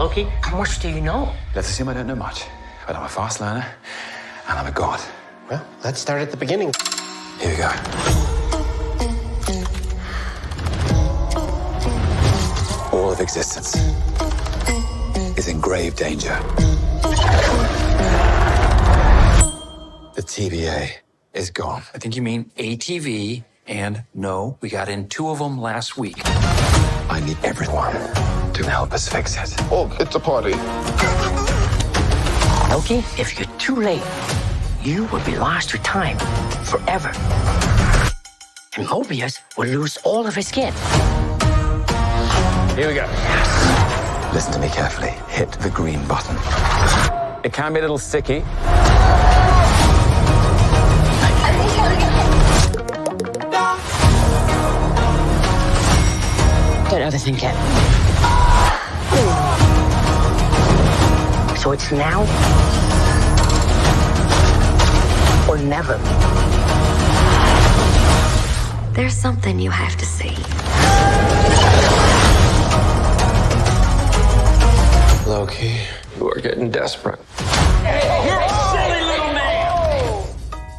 Loki, how much do you know? Let's assume I don't know much, but I'm a fast learner, and I'm a god. Well, let's start at the beginning. Here we go. All of existence is in grave danger. The TVA is gone. I think you mean ATV, and no, we got in 2 of them last week. I need everyone to help us fix it. Oh, it's a party. Loki, if you're too late, you will be lost to time forever. And Mobius will lose all of his skin. Here we go. Listen to me carefully. Hit the green button. It can be a little sticky. That other thing can. So it's now or never. There's something you have to see. Loki, you are getting desperate. You're a silly little man!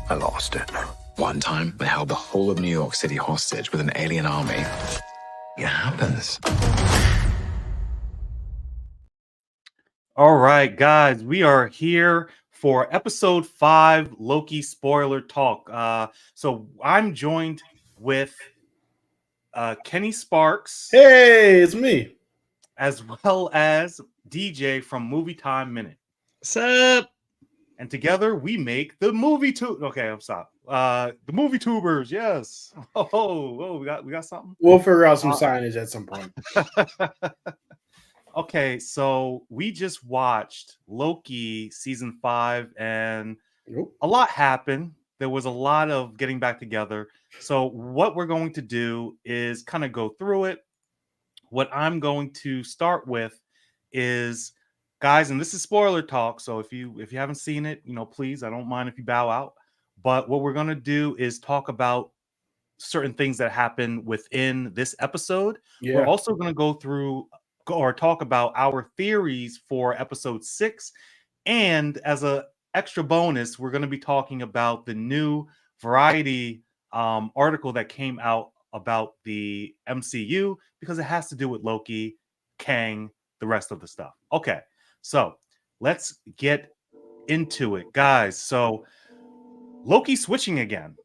I lost it. One time, we held the whole of New York City hostage with an alien army. It happens. All right, guys, we are here for episode 5 Loki spoiler talk. So I'm joined with Kenny Sparks. Hey, it's me. As well as DJ from Movie Time Minute. What's up? And together we make the movie Okay, I'm stop. The movie tubers, yes. Oh, we got something. We'll figure out some signage at some point. Okay, so we just watched Loki season 5, and a lot happened. There was a lot of getting back together. So what we're going to do is kind of go through it. What I'm going to start with is, guys, and this is spoiler talk. So if you haven't seen it, please, I don't mind if you bow out. But what we're going to do is talk about certain things that happen within this episode. Yeah. We're also going to go through or talk about our theories for episode 6. And as an extra bonus, we're going to be talking about the new Variety article that came out about the MCU, because it has to do with Loki, Kang, the rest of the stuff. Okay, so let's get into it, guys. So Loki switching again.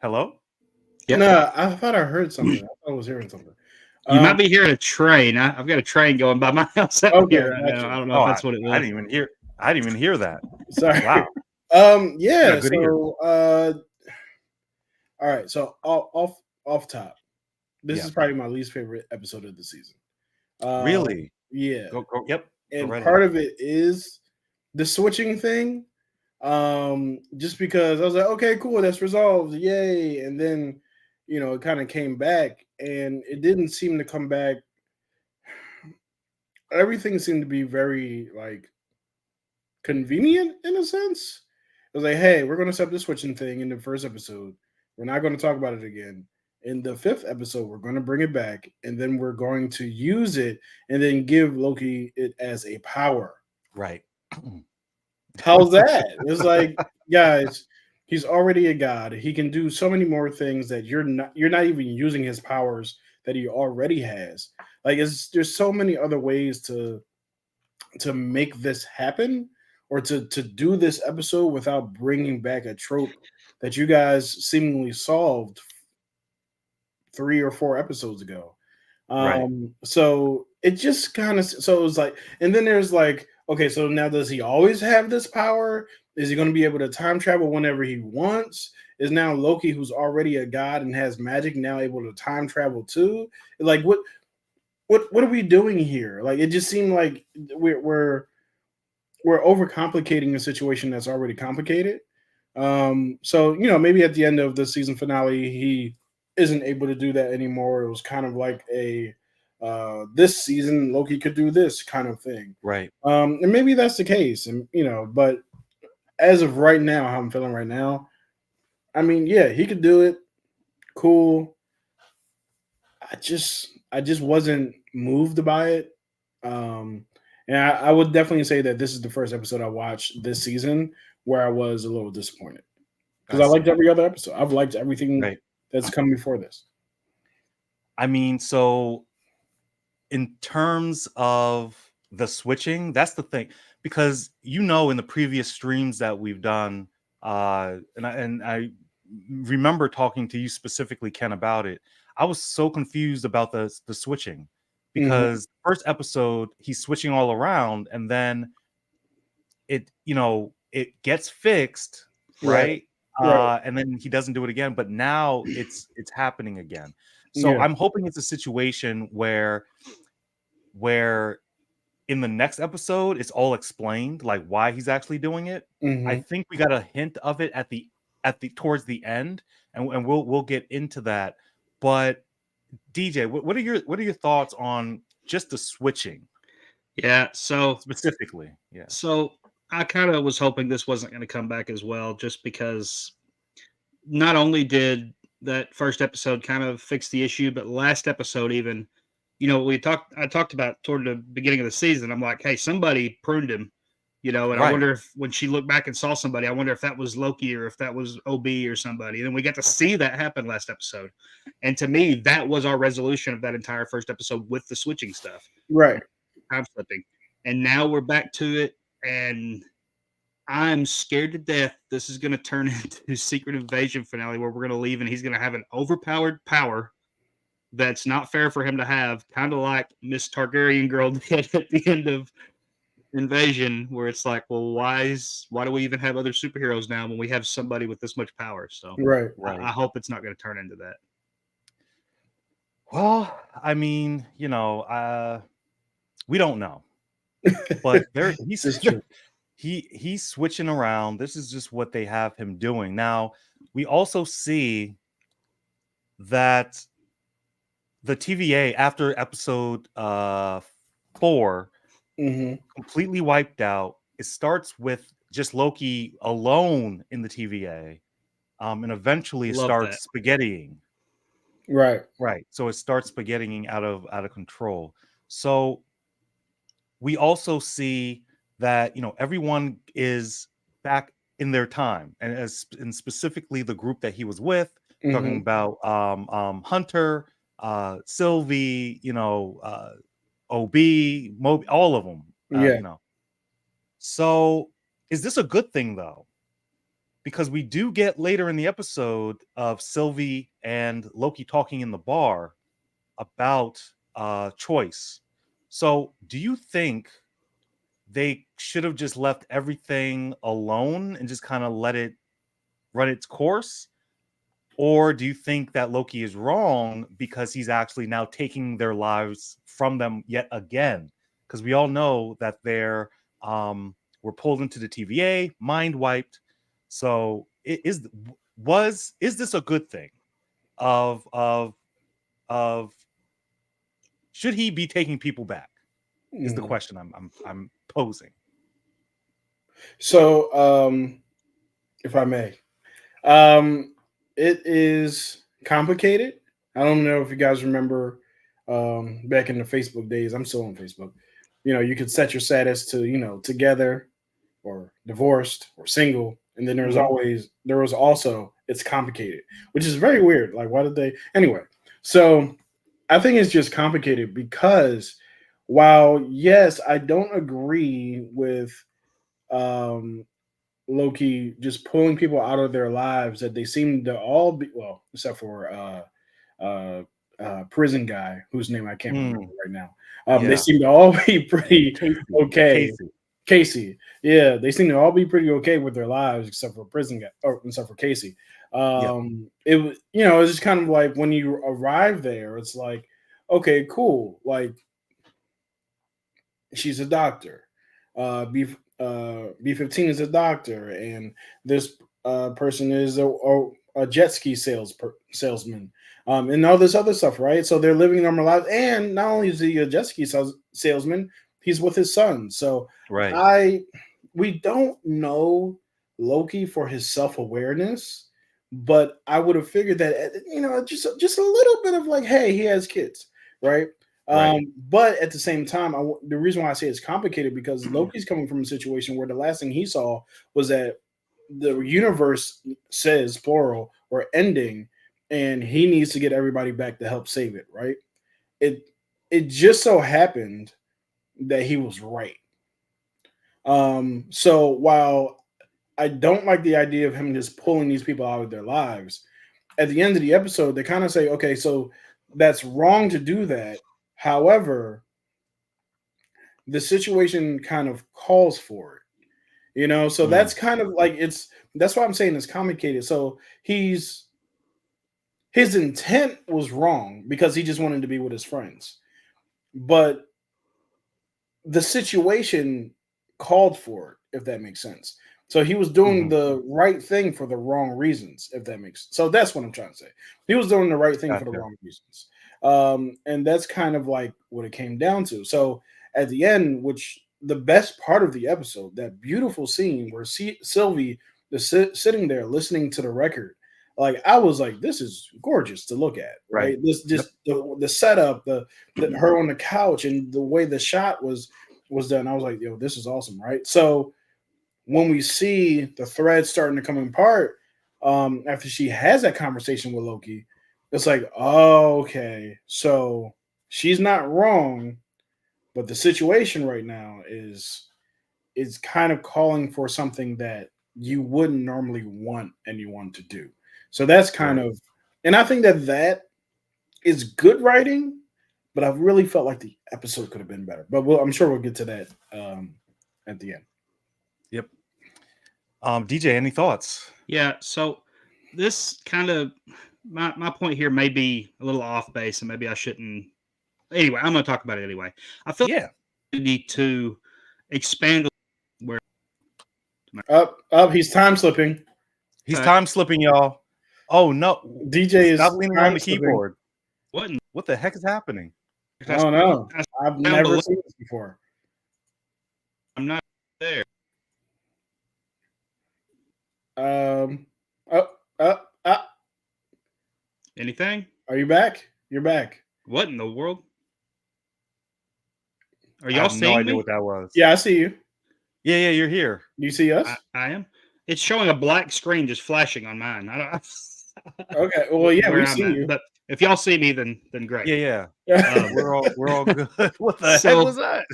Hello? Yeah. No, I thought I heard something. I thought I was hearing something. You might be hearing a train. I've got a train going by my house out here. I don't know if that's what it was. I didn't even hear that. Sorry. Wow. Yeah. So, all right. So off top, this is probably my least favorite episode of the season. Really? Yeah. Yep. And part of it is the switching thing. Just because I was like, okay, cool, that's resolved, yay. And then, it kind of came back, and it didn't seem to come back. Everything seemed to be very convenient in a sense. It was like, hey, we're going to set the switching thing in the first episode. We're not going to talk about it again. In the 5th episode, we're going to bring it back, and then we're going to use it and then give Loki it as a power. Right. How's that? It's like, guys, he's already a god. He can do so many more things that you're not even using his powers that he already has. There's so many other ways to make this happen, or to do this episode without bringing back a trope that you guys seemingly solved 3 or 4 episodes ago. Right. So it just kind of, so it was like, and then there's like, okay, so now does he always have this power? Is he going to be able to time travel whenever he wants? Is now Loki, who's already a god and has magic, now able to time travel too? Like, what are we doing here? Like, it just seemed like we're overcomplicating a situation that's already complicated. So maybe at the end of the season finale, he isn't able to do that anymore. It was kind of like a this season Loki could do this kind of thing, right? And maybe that's the case, and but as of right now, how I'm feeling right now, I mean, yeah, he could do it. Cool. I just wasn't moved by it. And I would definitely say that this is the first episode I watched this season where I was a little disappointed because I liked every other episode. I've liked everything that's come before this. I mean, so in terms of the switching, that's the thing, because in the previous streams that we've done, and I remember talking to you specifically, Ken, about it. I was so confused about the switching because first episode he's switching all around, and then it gets fixed, right? And then he doesn't do it again, but now it's happening again. So I'm hoping it's a situation where in the next episode it's all explained, like why he's actually doing it. I think we got a hint of it at the towards the end, and we'll get into that. But DJ, what are your thoughts on just the switching? Yeah, so specifically, yeah. So I kind of was hoping this wasn't going to come back as well, just because not only did that first episode kind of fix the issue, but last episode even, I talked about toward the beginning of the season. I'm like, hey, somebody pruned him, and I wonder if when she looked back and saw somebody, I wonder if that was Loki or if that was OB or somebody. And then we got to see that happen last episode. And to me, that was our resolution of that entire first episode with the switching stuff. Right. Time slipping. And now we're back to it. And I'm scared to death this is going to turn into Secret Invasion finale where we're going to leave and he's going to have an overpowered power that's not fair for him to have, kind of like Miss Targaryen girl did at the end of Invasion, where it's like, well, why do we even have other superheroes now when we have somebody with this much power? So right. I hope it's not going to turn into that. Well, I mean, we don't know, but he's switching around. This is just what they have him doing. Now, we also see that the TVA after episode 4 completely wiped out. It starts with just Loki alone in the TVA, and eventually it starts spaghettiing. Right. So it starts spaghettiing out of control. So we also see that everyone is back in their time, and specifically the group that he was with, talking about Hunter, Sylvie, OB, Moby, all of them. So is this a good thing though? Because we do get later in the episode of Sylvie and Loki talking in the bar about choice. So do you think they should have just left everything alone and just kind of let it run its course? Or do you think that Loki is wrong because he's actually now taking their lives from them yet again? Because we all know that they're were pulled into the TVA, mind wiped. So is this a good thing? Of should he be taking people back? Is the question I'm posing. So, if I may, it is complicated. I don't know if you guys remember back in the Facebook days. I'm still on Facebook. You could set your status to together or divorced or single, and then there was also it's complicated, which is very weird. Like, why did they anyway? So I think it's just complicated because while yes, I don't agree with Loki just pulling people out of their lives that they seem to all be, well, except for prison guy whose name I can't remember right now. They seem to all be pretty okay. Casey. Yeah, they seem to all be pretty okay with their lives except for prison guy, or except for Casey. It was, it's just kind of like when you arrive there, it's like, okay, cool. Like, she's a doctor. B15 is a doctor, and this person is a jet ski salesman, and all this other stuff, right? So they're living normal lives, and not only is he a jet ski salesman, he's with his son. So we don't know Loki for his self-awareness, but I would have figured that just a little bit of like, hey, he has kids, right? Right. But at the same time, the reason why I say it's complicated because Loki's coming from a situation where the last thing he saw was that the universe says plural or ending, and he needs to get everybody back to help save it, right? It just so happened that he was right. So while I don't like the idea of him just pulling these people out of their lives, at the end of the episode, they kind of say, okay, so that's wrong to do that. However, the situation kind of calls for it, so that's kind of like that's why I'm saying it's complicated. So his intent was wrong because he just wanted to be with his friends, but the situation called for it, if that makes sense. So he was doing the right thing for the wrong reasons, if that makes sense. So that's what I'm trying to say. He was doing the right thing for the wrong reasons. And that's kind of like what it came down to. So at the end, which the best part of the episode, that beautiful scene where Sylvie is sitting there listening to the record, like I was like, this is gorgeous to look at, right? This just the setup, the her on the couch, and the way the shot was done. I was like, yo, this is awesome, right? So when we see the thread starting to come apart, after she has that conversation with Loki, it's like, oh, okay, so she's not wrong, but the situation right now is kind of calling for something that you wouldn't normally want anyone to do. So that's kind of, and I think that is good writing, but I really felt like the episode could have been better. But I'm sure we'll get to that at the end. Yep. DJ, any thoughts? Yeah, so this kind of my point here may be a little off base, and maybe I shouldn't. Anyway, I'm going to talk about it anyway. I feel we need to expand where up. He's time slipping. He's time slipping, y'all. Oh no, DJ is stop leaning on the keyboard. What the heck is happening? I don't know. I've never seen this before. I'm not there. Anything? Are you back? You're back. What in the world? Are y'all seeing no idea me? What that was? Yeah, I see you. Yeah, you're here. You see us? I am. It's showing a black screen just flashing on mine. I don't. Okay. Well, yeah, we see you. But if y'all see me, then great. Yeah. We're all good. What the heck was that?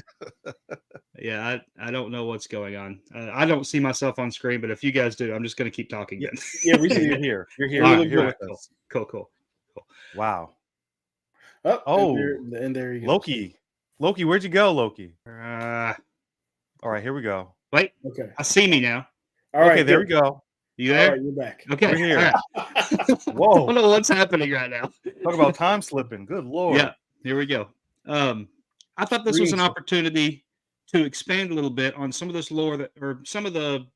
Yeah, I don't know what's going on. I don't see myself on screen, but if you guys do, I'm just going to keep talking. Yeah, we see you're here. You're here. Right, you're here with us. Cool. Wow. And there you go. Loki, where'd you go, Loki? All right, here we go. Wait. Okay. I see me now. All right. Okay, there we go. You there? All right, you're back. Okay. We're here. Right. Whoa. I don't know what's happening right now. Talk about time slipping. Good Lord. Yeah. Here we go. I thought this was an opportunity to expand a little bit on some of this lore or some of the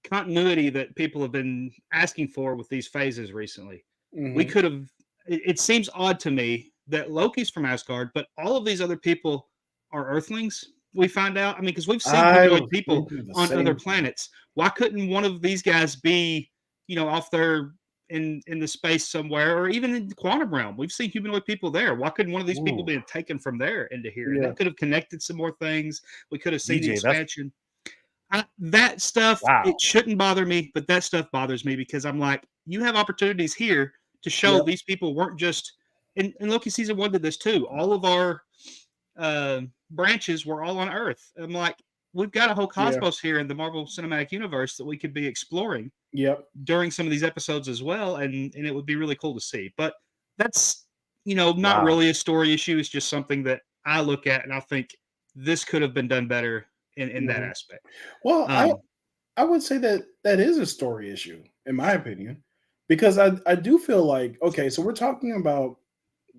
continuity that people have been asking for with these phases recently. Mm-hmm. We could have. It seems odd to me that Loki's from Asgard, but all of these other people are Earthlings. We find out. I mean, because we've seen humanoid people on other planets. Why couldn't one of these guys be, off there in the space somewhere, or even in the quantum realm? We've seen humanoid people there. Why couldn't one of these people be taken from there into here? Yeah. That could have connected some more things. We could have seen the expansion. That stuff, It shouldn't bother me, but that stuff bothers me because I'm like, you have opportunities here to show these people weren't just. And Loki season 1 did this too. All of our branches were all on Earth. I'm like, we've got a whole cosmos here in the Marvel Cinematic Universe that we could be exploring during some of these episodes as well, and it would be really cool to see. But that's not really a story issue. It's just something that I look at and I think this could have been done better in that aspect. Well, I would say that is a story issue in my opinion, because I do feel like, okay, so we're talking about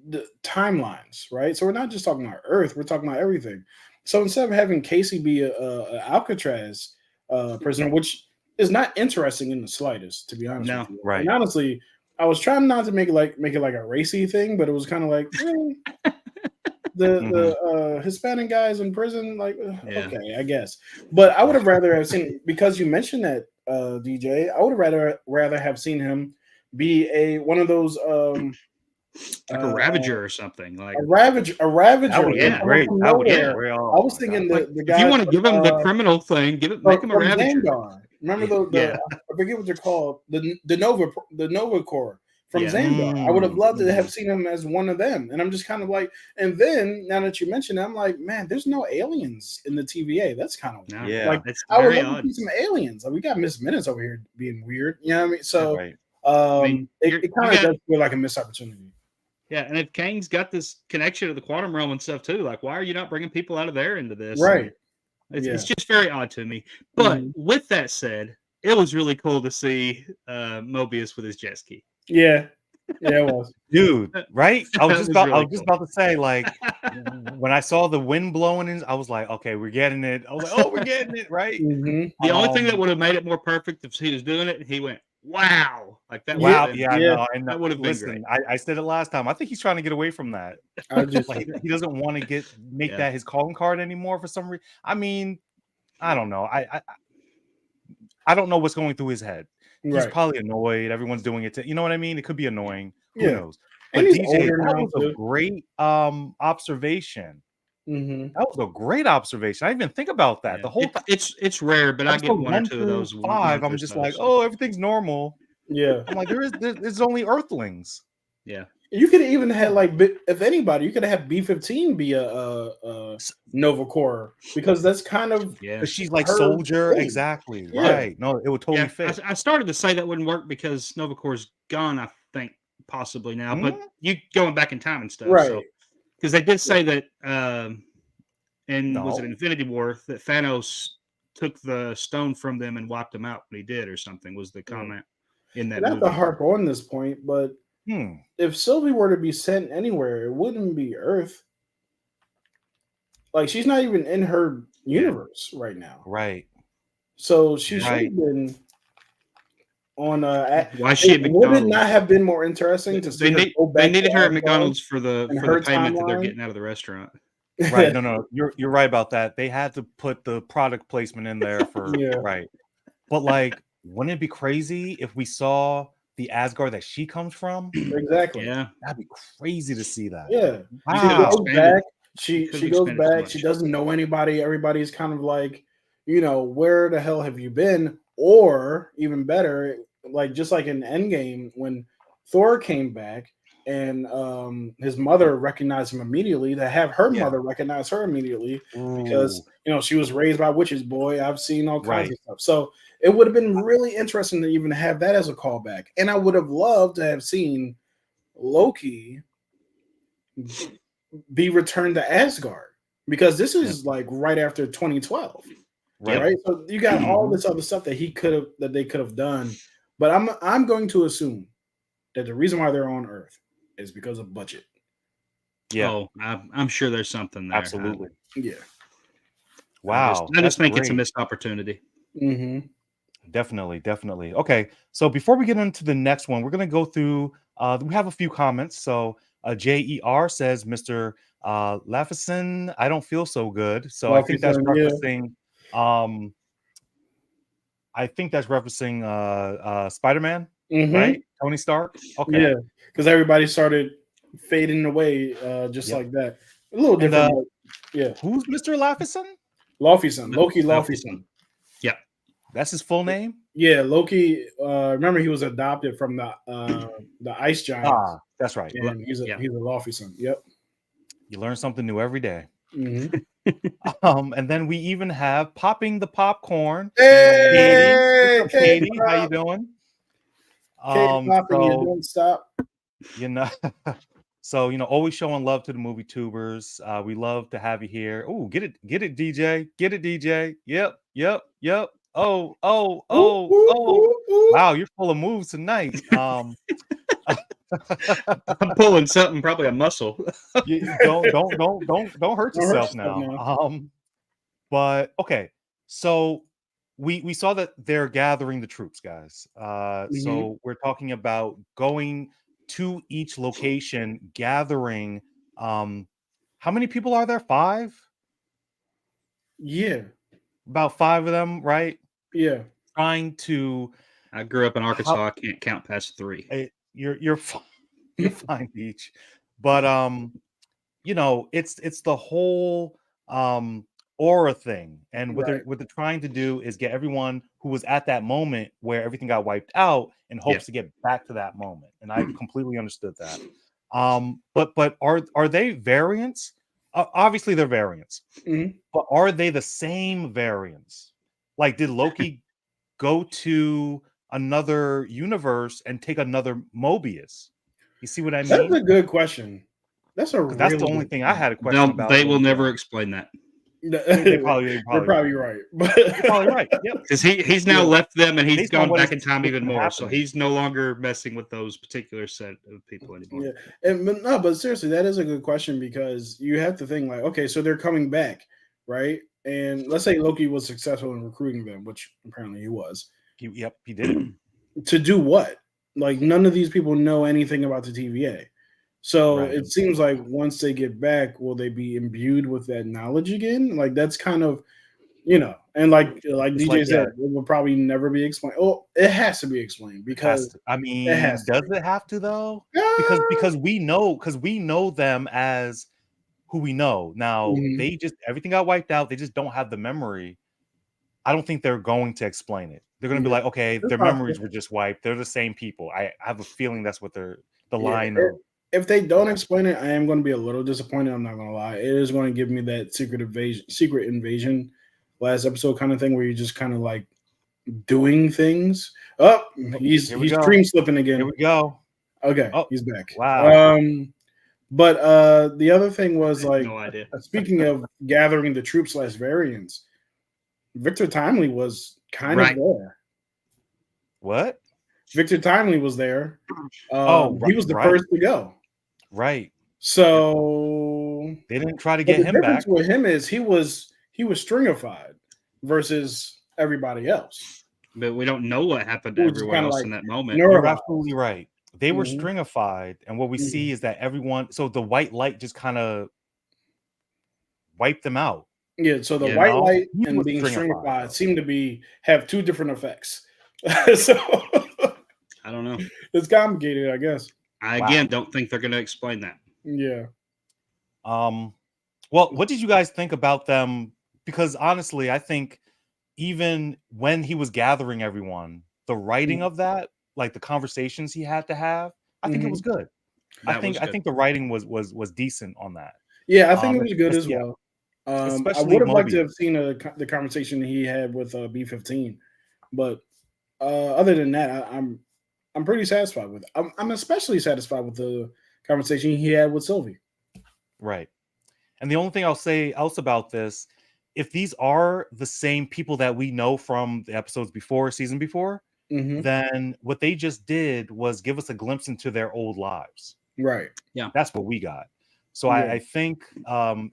the timelines, right? So we're not just talking about Earth, we're talking about everything. So instead of having Casey be a Alcatraz prisoner, which is not interesting in the slightest, to be honest with you. Right. And honestly, I was trying not to make it like a racy thing, but it was kind of like the Hispanic guys in prison, like okay, I guess. But I would have rather have seen, because you mentioned that DJ. I would rather have seen him be one of those like a Ravager or something. Like a Ravager. That would have been Yeah. great. From That would have nowhere. been great. I Oh, was my thinking God. the if guy you want to from, give him the criminal thing, make him a from Ravager. Xandar. Remember Yeah. I forget what they're called, the Nova Corps from Yeah. Xandar. I would have loved to have Mm. seen him as one of them, and I'm just kind of like, and then now that you mention it, I'm like, man, there's no aliens in the TVA. That's kind of No, Yeah. like it's I would very love to odd. see some aliens. Like, we got Miss Minutes over here being weird, you know what I mean? So Right. it you kind of got- does feel like a missed opportunity. Yeah, and if Kang's got this connection to the quantum realm and stuff too, like why are you not bringing people out of there into this? Right. It's just very odd to me. But Mhm. with that said, it was really cool to see Mobius with his jet ski. Yeah, it was. Dude, right? I was That just was about really I was just cool. about to say, like, when I saw the wind blowing in, I was like, okay, we're getting it. I was like, oh, we're getting it, right? Mhm. The only thing that Um, would have made it more perfect if he was doing it, and he went, "Wow!" Like that. Wow, Would've been- yeah, Yeah. no, I know. That would have been Listen, great. I said it last time. I think he's trying to get away from that. I just Like, he doesn't want to make Yeah. that his calling card anymore for some reason. I mean, I don't know. I don't know what's going through his head. He's right. probably annoyed. Everyone's doing it. You know what I mean? It could be annoying. Who Yeah. knows? And But he's DJ, older that now, was a too. great observation. Mm-hmm. That was a great observation. I didn't even think about that. Yeah. The whole time. It's rare, but I get Episode one or 1 two of through those. 5, months I'm or just so, like, so, oh, everything's normal. Yeah. I'm like, there's only Earthlings. yeah. You could have even had if anybody, you could have had B-15 be a Nova Corps, because that's kind of Yeah. Because she's like her soldier, thing. exactly. Yeah. Right. No, it would totally Yeah, fit. I started to say that wouldn't work because Nova Corps gone, I think, possibly now. But Mhm. you going back in time and stuff, right. So because they did say that in was it No. Infinity War that Thanos took the stone from them and wiped them out when he did, or something was the comment in that Not to movie. harp on this point, but if Sylvie were to be sent anywhere, it wouldn't be Earth. Like, she's not even in her universe right now. Right. So she should Right. have been on Why is she at would it McDonald's? not have been more interesting to see her go back They to needed her at Asgard McDonald's for the in for her the payment that they're timeline? getting out of the restaurant. Right. No, you're right about that. They had to put the product placement in there for Yeah. right. But like, wouldn't it be crazy if we saw the Asgard that she comes from? Exactly. Yeah. That'd be crazy to see that. Yeah. She Wow. goes back. She Could've goes expanded too back. much. She doesn't know anybody. Everybody's kind of like, where the hell have you been? Or even better, like just like in Endgame, when Thor came back and his mother recognized him immediately, to have her Yeah. mother recognize her immediately because she was raised by witches, boy. I've seen all kinds Right. of stuff. So it would have been really interesting to even have that as a callback. And I would have loved to have seen Loki be returned to Asgard, because this is like right after 2012, right? So you got all this other stuff that they could have done, but I'm going to assume that the reason why they're on Earth is because of budget. Yeah. Oh, I'm sure there's something there. Absolutely. Yeah. Wow. I just think that's it's a great. missed opportunity. Mm-hmm. Definitely. Okay, so before we get into the next one, we're gonna go through. We have a few comments. So JER says, "Mr. Lafison, I don't feel so good." So I think that's Lafison, referencing. I think that's referencing Spider-Man, Mm-hmm. right? Tony Stark. Okay. Yeah, because everybody started fading away just Yep. like that. A little And, different. But yeah, Who's Mr. Lafison? Loki Lofison. Yeah. That's his full name. Yeah, Loki. Remember, he was adopted from the ice giants. That's right. And he's a Lofison. Yep. You learn something new every day. Mm-hmm. And then we even have Popping the Popcorn. Hey, Katie, Katie, how you doing? Popping, you don't stop. So always showing love to the movie tubers. We love to have you here. Oh, get it, DJ, get it, DJ. Yep. Oh. Wow, you're full of moves tonight. I'm pulling something, probably a muscle. Don't hurt yourself now. But okay, so we saw that they're gathering the troops, guys. So we're talking about going to each location, gathering. How many people are there? 5? Yeah. About 5 of them, right? Yeah. trying to. I grew up in Arkansas. I can't count past 3. You're fine. You're fine, Beach. But it's the whole aura thing, and what they're trying to do is get everyone who was at that moment where everything got wiped out in hopes to get back to that moment. And I completely understood that. But are they variants? Obviously they're variants, but are they the same variants? Like, did Loki go to another universe and take another Mobius? You see what I mean? That's a good question. That's the only thing I had a question about. They will never explain that. They're probably right. They're probably right. Yep. Because he's now left them and he's Based on gone what back is- in time even more. what's So happening. he's no longer messing with those particular set of people anymore. Yeah, but seriously, that is a good question because you have to think like, okay, so they're coming back, right? And let's say Loki was successful in recruiting them, which apparently he was. He did it. To do what? Like, none of these people know anything about the TVA. So it seems like once they get back, will they be imbued with that knowledge again? Like, that's kind of, and like DJ said, it will probably never be explained. Oh, it has to be explained because does it have to though? Because we know them as who we know. Now they just everything got wiped out. They just don't have the memory. I don't think they're going to explain it. They're going to be like, okay, their memories were just wiped. They're the same people. I have a feeling that's what the line of. If they don't explain it, I am going to be a little disappointed. I'm not going to lie. It is going to give me that secret invasion last episode kind of thing where you're just kind of like doing things. Oh, he's dream slipping again. Here we go. Okay, he's back. Wow. But the other thing was like, no idea. Speaking of gathering the troops / variants, Victor Timely was kind of there. What? Victor Timely was there. He was the first to go. Right. So they didn't try to get him back. With him is he was stringified versus everybody else. But we don't know what happened to everyone else in that moment. You're absolutely right. They were stringified, and what we see is that everyone. So the white light just kind of wiped them out. Yeah. So the white light and being stringified seem to have two different effects. So I don't know. It's complicated, I guess. I again don't think they're going to explain that. Yeah. Well, what did you guys think about them? Because honestly, I think even when he was gathering everyone, the writing of that, like the conversations he had to have, I think it was good. I think the writing was decent on that. Yeah, I think it was good as well. I Especially would have liked to have seen the conversation he had with B-15, but other than that, I'm pretty satisfied with it. I'm especially satisfied with the conversation he had with Sylvie. Right. And the only thing I'll say else about this, if these are the same people that we know from the episodes season before, then what they just did was give us a glimpse into their old lives. Right. Yeah. That's what we got. So I think,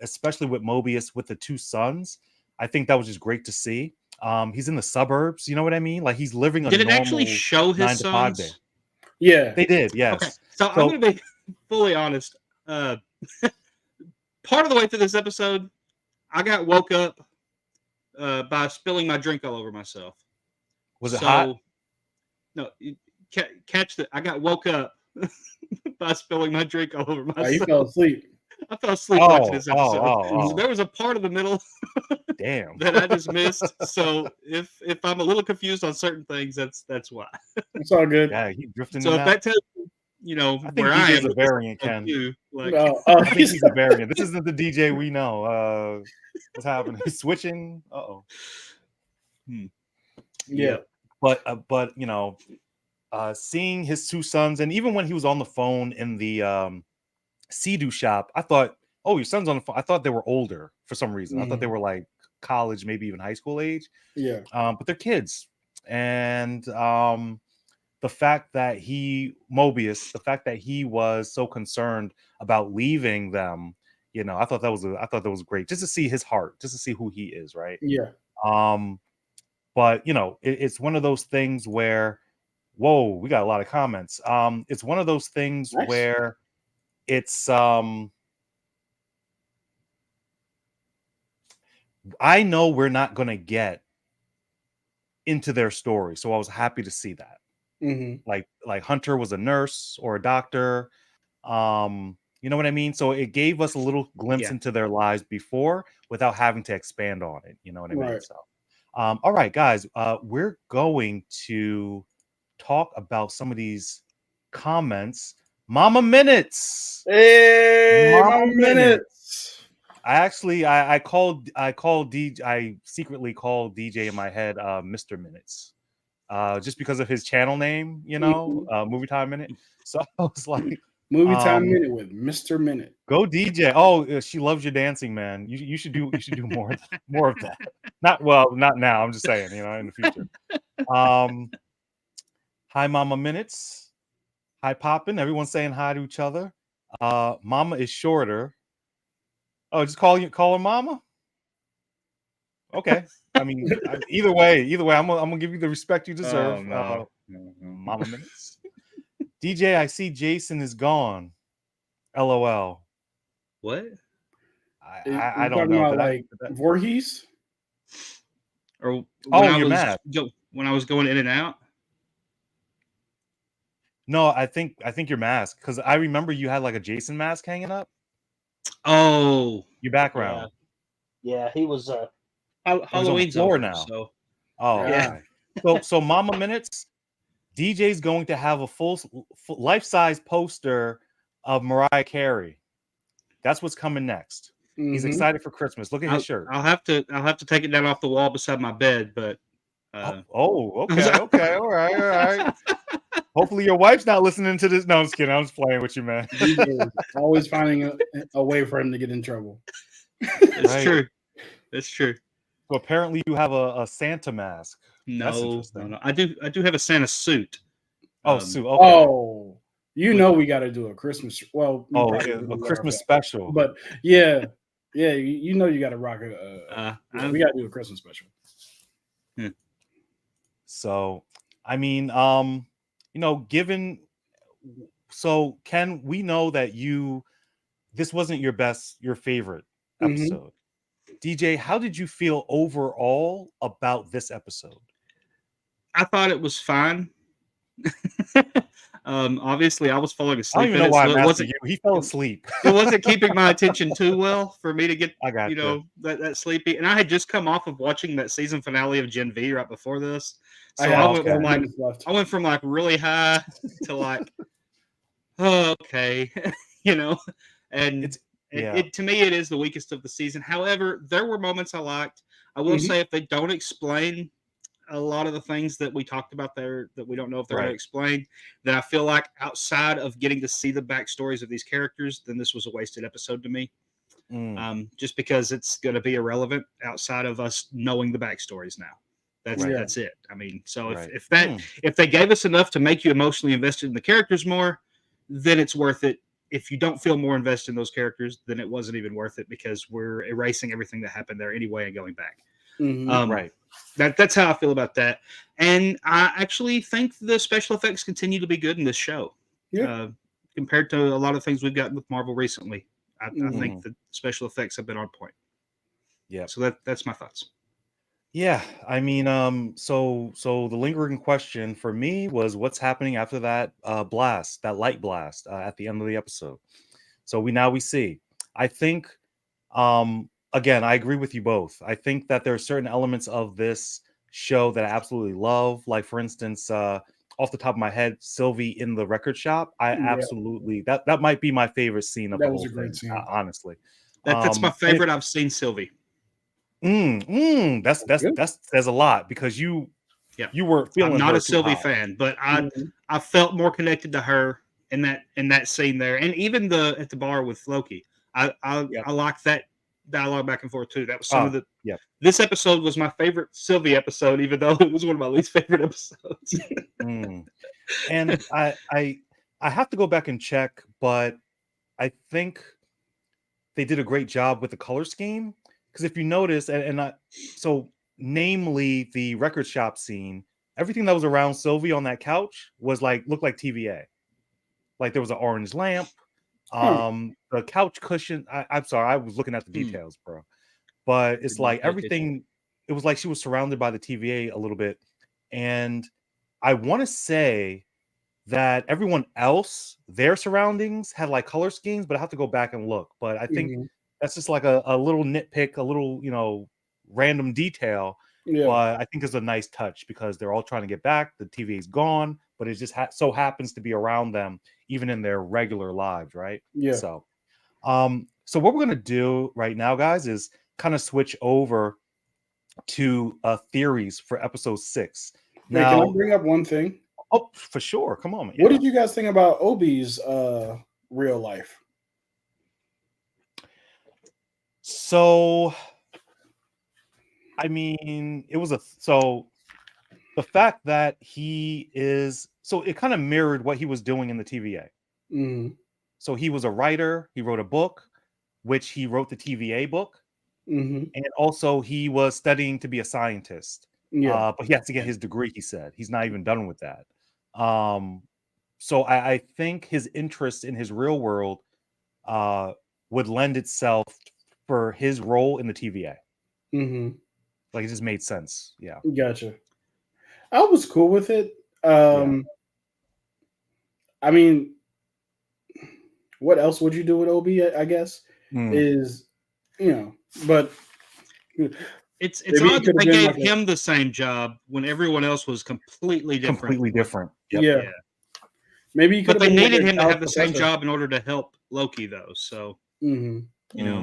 especially with Mobius, with the two sons, I think that was just great to see. He's in the suburbs. You know what I mean? Like he's living a Did it normal actually show his sons? Day. Yeah, they did. Yes. Okay. So I'm going to be fully honest. Part of the way through this episode, I got woke up by spilling my drink all over myself. Was it hot? No, catch that. I got woke up by spilling my drink all over myself. You fell asleep. I fell asleep watching this episode. So there was a part of the middle damn that I just missed. So if I'm a little confused on certain things, that's why. It's all good. Yeah, he drifting. So if that tells you, I think I am a variant, Ken. I think he's a variant. This isn't the DJ we know. What's happening? He's switching. Yeah. But seeing his two sons, and even when he was on the phone in the Sea-Doo shop, I thought, oh, your son's on the phone. I thought they were older for some reason. I thought they were like college, maybe even high school age. Yeah. But they're kids. And the fact that Mobius was so concerned about leaving them, I thought that was great, just to see his heart, just to see who he is, right? Yeah. But it's one of those things where, whoa, we got a lot of comments. It's one of those things where it's I know we're not gonna get into their story. So I was happy to see that. Like Hunter was a nurse or a doctor. You know what I mean? So it gave us a little glimpse into their lives before without having to expand on it. You know what I mean? So all right, guys, we're going to talk about some of these comments. Mama Minutes. Hey, Mama Minutes. I secretly called DJ in my head Mr. Minutes. Just because of his channel name, you know, Movie Time Minute. So I was like, Movie Time Minute with Mr. Minute. Go DJ. Oh, she loves your dancing, man. You should do more of that. Not now. I'm just saying, you know, in the future. Hi, Mama Minutes. Hi, Poppin'. Everyone's saying hi to each other. Mama is shorter. Oh, just call her Mama. Okay. I mean, either way, I'm gonna give you the respect you deserve. Mama Minutes. DJ, I see Jason is gone. LOL. What? I don't know. Like Voorhees? Or when mad. When I was going in and out? No, I think your mask, because I remember you had like a Jason mask hanging up. Oh, your background. Yeah, he was Halloween's over now. So yeah. Okay. So Mama Minutes, DJ's going to have a full life-size poster of Mariah Carey. That's what's coming next. He's excited for Christmas. Look at his shirt. I'll have to take it down off the wall beside my bed, but okay, all right. Hopefully your wife's not listening to this. No, I'm just kidding. I'm just playing with you, man. Always finding a way for him to get in trouble. It's true. It's true. So apparently you have a Santa mask. No. I do have a Santa suit. Suit. Okay. You know we got to do a Christmas. Well, a Christmas special. But yeah, you know you got to rock it. We got to do a Christmas special. So, I mean, you know, Ken, we know that this wasn't your favorite episode. DJ, how did you feel overall about this episode? I thought it was fine. Obviously, I was falling asleep. I don't even know why I'm asking you. He fell asleep. It wasn't keeping my attention too well for me to get, I that sleepy. And I had just come off of watching that season finale of Gen V right before this, so I went from like really high to like, okay, you know, and it to me it is the weakest of the season. However, there were moments I liked. I will say if they don't explain a lot of the things that we talked about there that we don't know if they're going to explain, then I feel like outside of getting to see the backstories of these characters, then this was a wasted episode to me. Just because it's going to be irrelevant outside of us knowing the backstories now. That's it. I mean, so if they gave us enough to make you emotionally invested in the characters more, then it's worth it. If you don't feel more invested in those characters, then it wasn't even worth it because we're erasing everything that happened there anyway and going back. That's how I feel about that. And I actually think the special effects continue to be good in this show. Compared to a lot of things we've gotten with Marvel recently. I think the special effects have been on point. Yeah. So that's my thoughts. Yeah. I mean, so the lingering question for me was what's happening after that blast, that light blast at the end of the episode. So we see. I think again, I agree with you both. I think that there are certain elements of this show that I absolutely love. Like, for instance, off the top of my head, Sylvie in the record shop. I absolutely that might be my favorite scene of the whole thing. Honestly, that's my favorite. I've seen Sylvie. That says a lot because you were feeling. I'm not a Sylvie fan, but I felt more connected to her in that scene there, and even at the bar with Loki. I like that dialogue back and forth too. That was some of the. This episode was my favorite Sylvie episode, even though it was one of my least favorite episodes. And I have to go back and check, but I think they did a great job with the color scheme. Because if you notice, so namely the record shop scene, everything that was around Sylvie on that couch looked like TVA. Like there was an orange lamp. The couch cushion. I'm sorry, I was looking at the details, bro. But it's like everything. It was like she was surrounded by the TVA a little bit. and I want to say that everyone else, their surroundings had like color schemes, but I have to go back and look. But I think that's just like a little nitpick, a little, random detail. Yeah. But I think it's a nice touch because they're all trying to get back. The TVA is gone, but it just so happens to be around them, even in their regular lives, right? Yeah. So what we're gonna do right now, guys, is kind of switch over to theories for episode 6. Wait, Now, can I bring up one thing? Oh, for sure. Come on, man. What did you guys think about Obi's real life? So, I mean, it was the fact that it kind of mirrored what he was doing in the TVA. Mm-hmm. So he was a writer. He wrote a book, which he wrote the TVA book. Mm-hmm. And also he was studying to be a scientist. Yeah. But he has to get his degree, he said. He's not even done with that. So I think his interest in his real world would lend itself for his role in the TVA. Mm-hmm. Like, it just made sense. Yeah. Gotcha. I was cool with it. I mean, what else would you do with Obi, I guess, is, but it's odd that they gave him the same job when everyone else was completely different. Completely different. Yep. Yeah. Maybe but they needed him to have the same job in order to help Loki, though. So,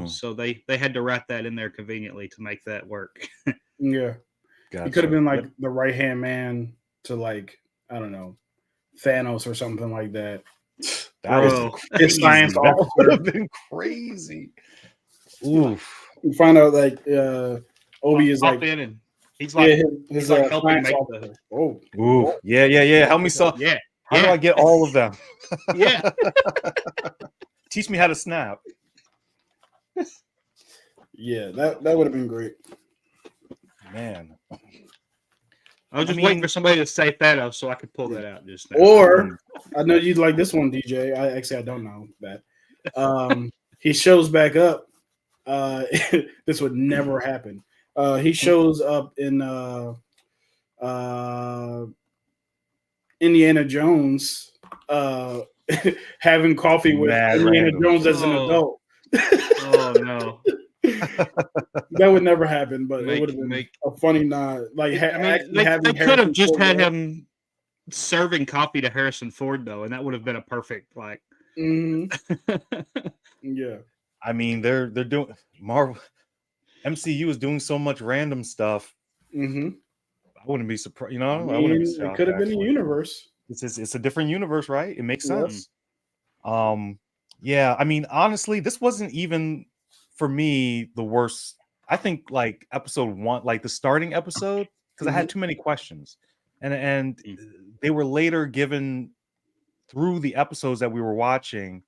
so they had to write that in there conveniently to make that work. Yeah. Gotcha. He could have been like the right-hand man to, like, I don't know, Thanos or something like that. That was his science officer. Would have been crazy. Oof. You find out like Obi is like in and he's like his like helping science make officer. Ooh. Yeah. Help me solve. Yeah. How do I get all of them? Yeah. Teach me how to snap. Yeah, that would have been great. Man. I was just waiting for somebody to say Thanos so I could pull that out just now. Or I know you'd like this one, DJ. I don't know that. He shows back up. This would never happen. He shows up in Indiana Jones having coffee with Indiana Jones as an adult. Oh no. That would never happen, but it would have been a funny nod. Like, they could have just had him serving coffee to Harrison Ford, though, and that would have been a perfect like. Yeah, I mean, they're doing Marvel. MCU is doing so much random stuff. I wouldn't be surprised. I wouldn't be shocked, it could have been a universe. It's a different universe, right? It makes sense. Yeah. I mean, honestly, this wasn't even for me the worst. I think like episode 1, like the starting episode, because I had too many questions, and they were later given through the episodes that we were watching.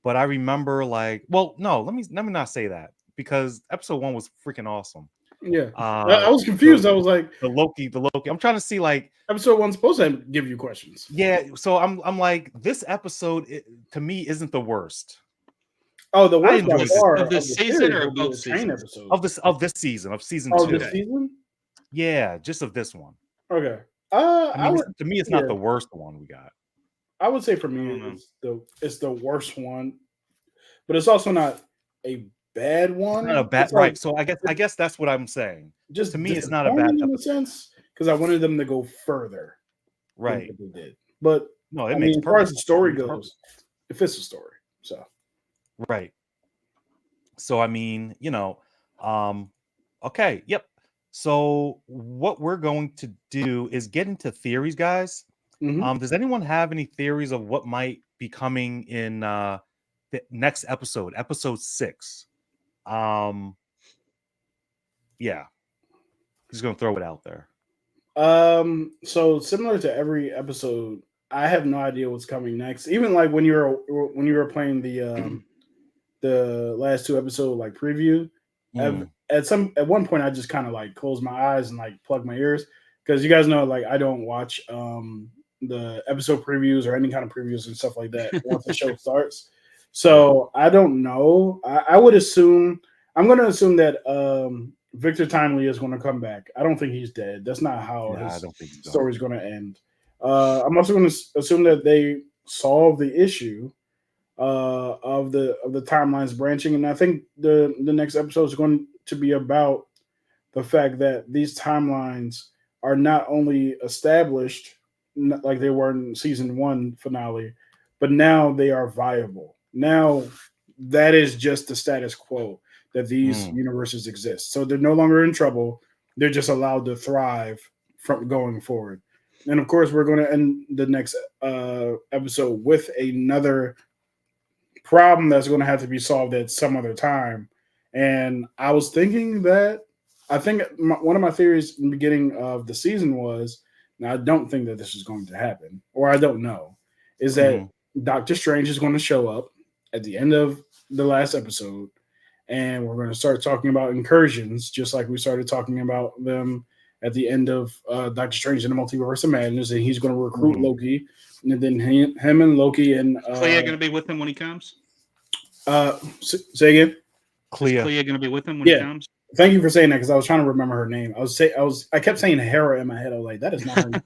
But I remember like, well, no, let me not say that, because episode 1 was freaking awesome. Yeah, I was confused. I was like, the Loki. I'm trying to see like episode 1's supposed to give you questions. Yeah, so I'm like, this episode to me isn't the worst. Oh, the worst of this season or both seasons? Of this season, of season 2. Oh, this season? Yeah, just of this one. Okay. To me, it's not the worst one we got. I would say for me, it's the worst one, but it's also not a bad one. It's not a bad, right? So I guess that's what I'm saying. Just to me, it's not a bad in a sense, because I wanted them to go further, right? Than they did, but no, I mean, as far as the story goes, it fits the story. So, right. So I mean, okay, yep. So what we're going to do is get into theories, guys. Does anyone have any theories of what might be coming in the next episode 6? Yeah, just gonna throw it out there. So similar to every episode, I have no idea what's coming next. Even like when you were playing the last 2 episode like preview, at one point I just kind of like closed my eyes and like plug my ears, because you guys know like I don't watch the episode previews or any kind of previews and stuff like that once the show starts. So I don't know. I'm going to assume that Victor Timely is going to come back. I don't think he's dead. That's not how Yeah, I his don't think so. story is going to end. I'm also going to assume that they solve the issue of the timelines branching, and I think the next episode is going to be about the fact that these timelines are not only established like they were in season 1 finale, but now they are viable. Now that is just the status quo that these universes exist. So they're no longer in trouble. They're just allowed to thrive from going forward. And of course, we're going to end the next episode with another problem that's going to have to be solved at some other time. And I was thinking that one of my theories in the beginning of the season was, now I don't think that this is going to happen, or I don't know, is that Doctor Strange is going to show up at the end of the last episode, and we're going to start talking about incursions, just like we started talking about them at the end of Doctor Strange in the Multiverse of Madness, and he's going to recruit Loki, and then him and Loki and Clea going to be with him when he comes? Say again? Clea going to be with him when he comes? Thank you for saying that, because I was trying to remember her name. I kept saying Hera in my head. I was like, that is not her name.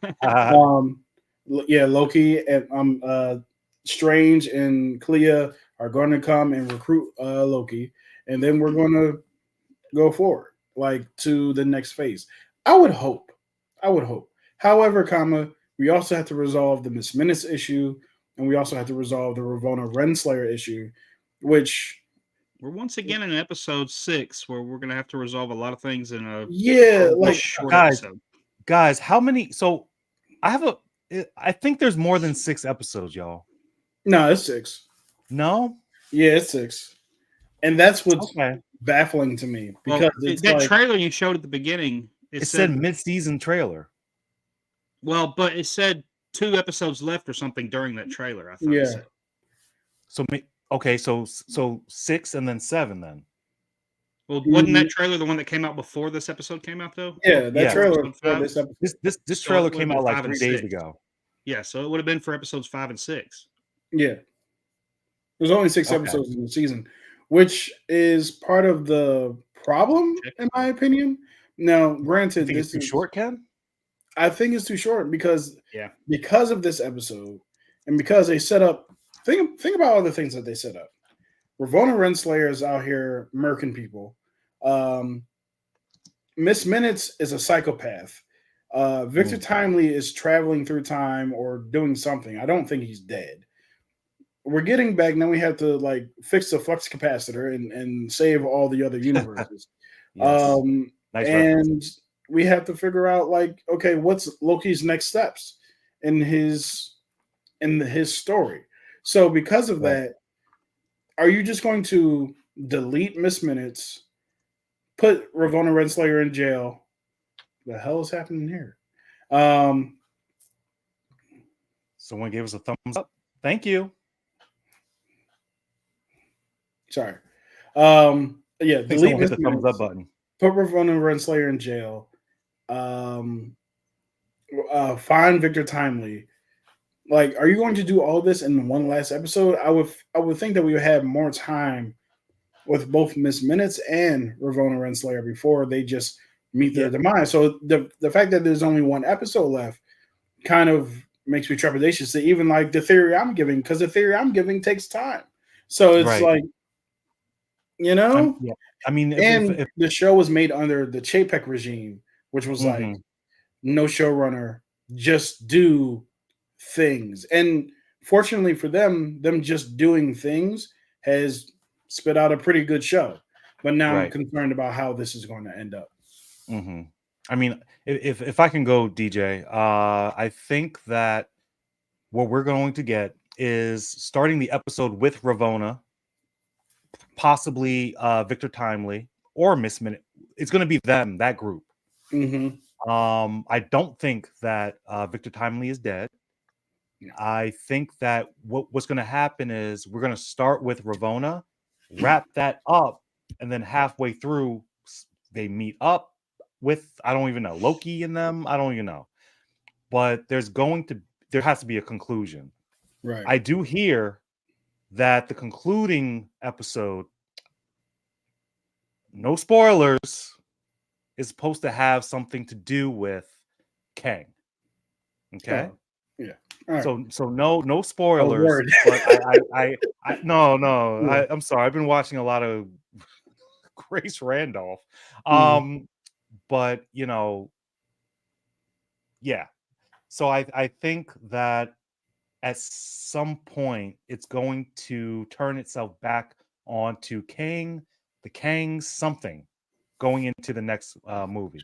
Loki and Strange and Clea are going to come and recruit Loki, and then we're going to go forward, like, to the next phase. I would hope. However, we also have to resolve the Miss Minutes issue, and we also have to resolve the Ravonna Renslayer issue, which we're once again in episode 6, where we're going to have to resolve a lot of things in a short episode. Guys, how many? So I think there's more than 6 episodes, y'all. No, it's 6. No? Yeah, it's 6. And that's what's baffling to me, because that trailer you showed at the beginning, it said mid-season trailer. Well, but it said 2 episodes left or something during that trailer. I thought it said. So 6 and then 7 then. Well, wasn't that trailer the one that came out before this episode came out, though? Yeah, that trailer for this episode. This trailer came out like 3 days ago. Yeah, so it would have been for episodes 5 and 6. Yeah. There's only 6 episodes in the season, which is part of the problem, in my opinion. Now, granted, this is too short, Ken? I think it's too short because of this episode, and because they set up. Think about all the things that they set up. Ravonna Renslayer is out here murking people. Miss Minutes is a psychopath. Victor Timely is traveling through time or doing something. I don't think he's dead. We're getting back now. We have to fix the flux capacitor and save all the other universes. Nice and we have to figure out what's Loki's next steps in his story. So because of that, are you just going to delete Miss Minutes, put Ravonna Renslayer in jail? The hell is happening here? Someone gave us a thumbs up. Thank you. Sorry. Delete Miss the thumbs up button. Put Ravonna Renslayer in jail. Find Victor Timely. Are you going to do all this in one last episode? I would think that we would have more time with both Miss Minutes and Ravonna Renslayer before they just meet their demise. So the fact that there's only one episode left kind of makes me trepidatious to even the theory I'm giving, because the theory I'm giving takes time. So it's I mean, if the show was made under the Chapek regime, which was no showrunner, just do things. And fortunately for them just doing things has spit out a pretty good show. But now I'm concerned about how this is going to end up. I mean, if I can go, DJ, I think that what we're going to get is starting the episode with Ravonna, possibly Victor Timely or Miss Minute. It's going to be them, that group. I don't think that Victor Timely is dead. I think that what's going to happen is we're going to start with Ravonna, wrap that up, and then halfway through they meet up with, I don't even know, Loki in them. I don't even know. But there has to be a conclusion. Right. I do hear that the concluding episode, no spoilers, is supposed to have something to do with Kang. Okay. Yeah. All right. So no spoilers. word. But I'm sorry. I've been watching a lot of Grace Randolph. But yeah. So I think that at some point it's going to turn itself back onto Kang, the Kang something going into the next movie.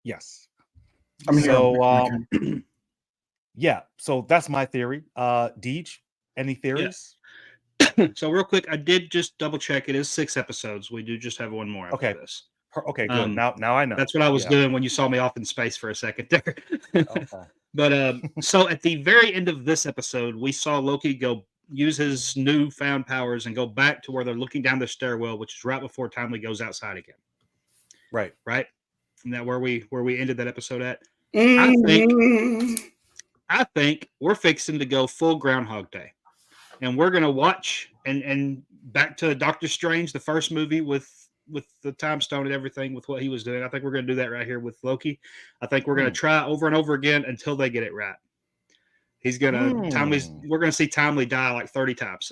Yes. I'm here. So yeah, so that's my theory. Deej, any theories? So real quick, I did just double check. It is 6 episodes. We do just have one more after this. Okay, good. Now I know. That's what I was doing when you saw me off in space for a second there. Okay. But so at the very end of this episode, we saw Loki go use his newfound powers and go back to where they're looking down the stairwell, which is right before Timely goes outside again. Right. Isn't that where we ended that episode at? Mm-hmm. I think we're fixing to go full Groundhog Day, and we're gonna watch and back to Doctor Strange, the first movie with the time stone and everything, with what he was doing. I think we're gonna do that right here with Loki. I think we're gonna try over and over again until they get it right. He's gonna Timely's. We're gonna see Timely die like 30 times.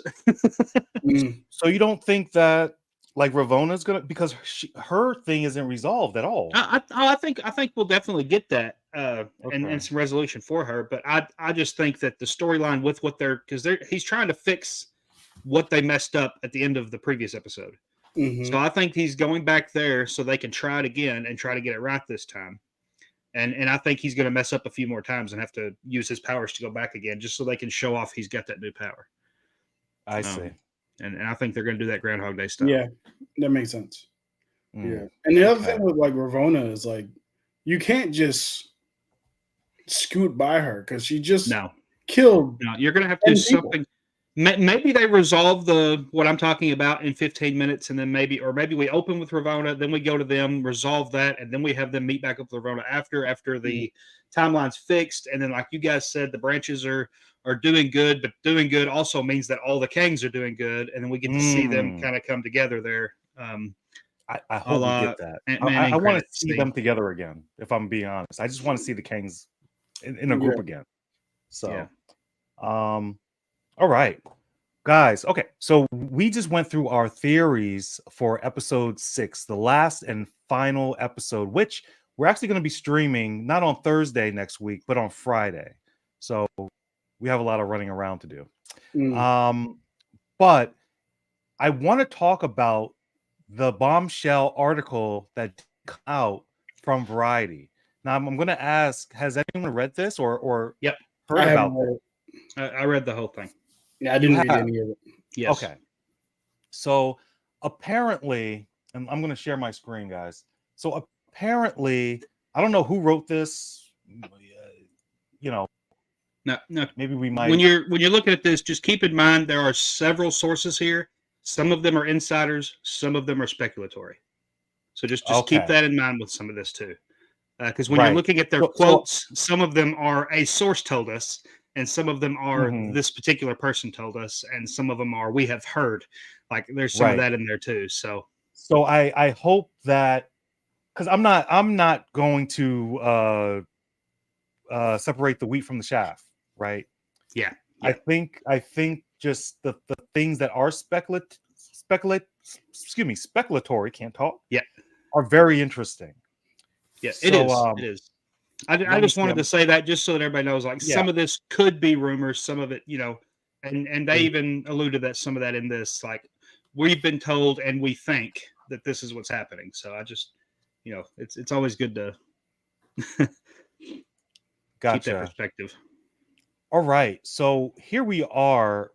So you don't think that like Ravona's gonna, because her thing isn't resolved at all? I think we'll definitely get that and some resolution for her. But I just think that the storyline with what he's trying to fix what they messed up at the end of the previous episode. Mm-hmm. So I think he's going back there so they can try it again and try to get it right this time. And I think he's going to mess up a few more times and have to use his powers to go back again, just so they can show off he's got that new power. I see. And I think they're going to do that Groundhog Day stuff. Yeah, that makes sense. Yeah. And the other thing with like Ravonna is like, you can't just scoot by her because she just killed. No, you're going to have to do something. Maybe they resolve what I'm talking about in 15 minutes, and then maybe we open with Ravonna, then we go to them, resolve that, and then we have them meet back up with Ravonna after the timeline's fixed. And then, like you guys said, the branches are doing good, but doing good also means that all the Kangs are doing good, and then we get to see them kind of come together there. I hope we get that. I want to see them together again, if I'm being honest. I just want to see the Kangs in a group again. So, all right, guys. Okay, so we just went through our theories for episode 6, the last and final episode, which we're actually going to be streaming not on Thursday next week, but on Friday. So we have a lot of running around to do. But I want to talk about the bombshell article that came out from Variety. Now I'm going to ask: has anyone read this or heard about it? I read the whole thing. Yeah, I didn't read any of it. Yes. Okay. So apparently, and I'm going to share my screen, guys. So apparently, I don't know who wrote this. No. Maybe we might. When you're looking at this, just keep in mind there are several sources here. Some of them are insiders. Some of them are speculatory. So just keep that in mind with some of this too. Because when you're looking at their quotes, some of them are a source told us, and some of them are this particular person told us, and some of them are we have heard. Like there's some of that in there too. So I hope that, because I'm not going to separate the wheat from the chaff, right? Yeah. I think just the things that are speculatory, can't talk. Yeah. Are very interesting. Yeah, it is. I just wanted to say that just so that everybody knows, like some of this could be rumors, some of it, and they even alluded that some of that in this, like we've been told and we think that this is what's happening. So I just, it's always good to keep that perspective. All right, so here we are.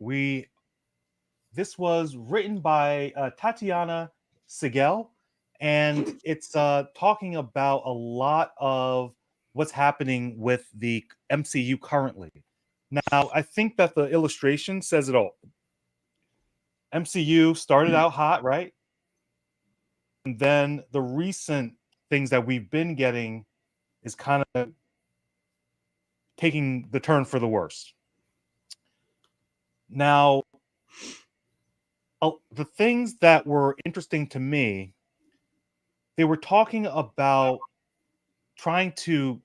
This was written by Tatiana Sigel, and it's talking about a lot of what's happening with the MCU currently. Now, I think that the illustration says it all. MCU started out hot, right? And then the recent things that we've been getting is kind of taking the turn for the worse. Now, the things that were interesting to me they were talking about trying to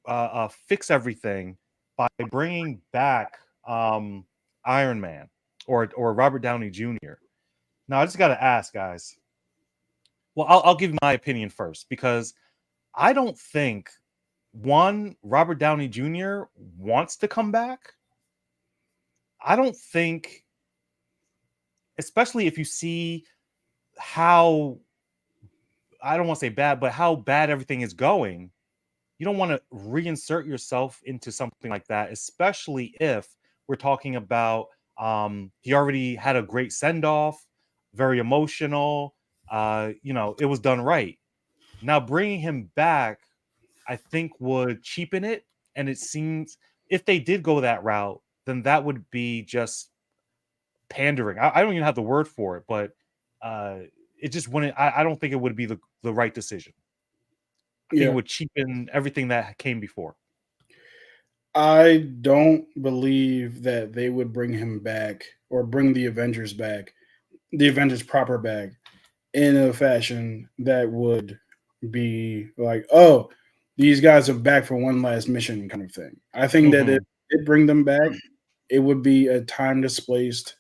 fix everything by bringing back Iron Man or Robert Downey Jr. Now, I just got to ask, guys. Well, I'll give my opinion first because I don't think Robert Downey Jr. wants to come back. I don't think, especially if you see how, I don't want to say bad, but how bad everything is going, you don't want to reinsert yourself into something like that, especially if we're talking about he already had a great send-off, very emotional. It was done right. Now bringing him back, I think would cheapen it. And it seems if they did go that route, then that would be just pandering. I don't even have the word for it, but it just wouldn't. I don't think it would be the right decision. I think it would cheapen everything that came before. I don't believe that they would bring him back or bring the Avengers proper back in a fashion that would be like, oh, these guys are back for one last mission kind of thing. I think that if it bring them back, it would be a time displaced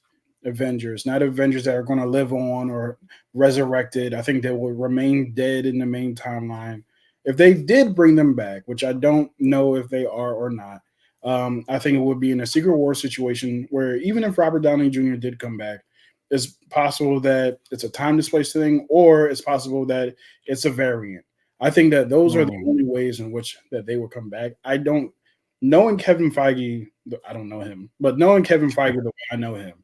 Avengers, not Avengers that are going to live on or resurrected. I think they will remain dead in the main timeline. If they did bring them back, which I don't know if they are or not, I think it would be in a Secret War situation where even if Robert Downey Jr. did come back, it's possible that it's a time displaced thing, or it's possible that it's a variant. I think that those are the only ways in which that they will come back. Knowing Kevin Feige, I don't know him, but knowing Kevin Feige the way I know him,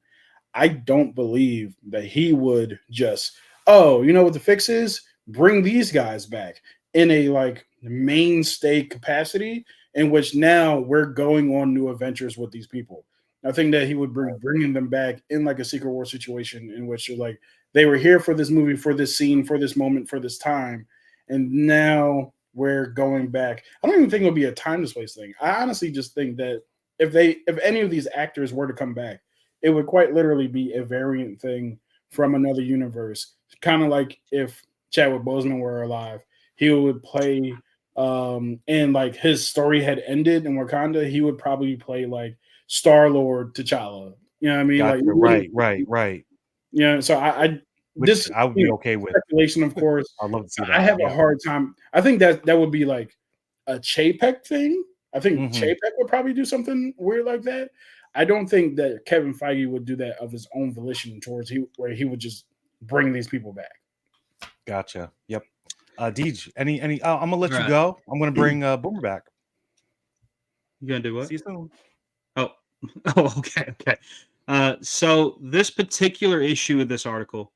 I don't believe that he would just, you know what the fix is? Bring these guys back in a like mainstay capacity in which now we're going on new adventures with these people. I think that he would bringing them back in like a Secret War situation in which like they were here for this movie, for this scene, for this moment, for this time, and now we're going back. I don't even think it'll be a time displaced thing. I honestly just think that if any of these actors were to come back, it would quite literally be a variant thing from another universe. Kind of like if Chadwick Boseman were alive, he would play and like his story had ended in Wakanda, he would probably play like Star-Lord T'Challa. You know what I mean? Gotcha. Like right. Yeah, so I would be okay with speculation, of course. I'd love to see that. I have a hard time. I think that would be like a Chapek thing. I think Chapek would probably do something weird like that. I don't think that Kevin Feige would do that of his own volition where he would just bring these people back. Gotcha. Yep. Deej, any I'm gonna let you go. I'm gonna bring Boomer back. You gonna do what? See you soon. Oh, okay. So this particular issue of this article,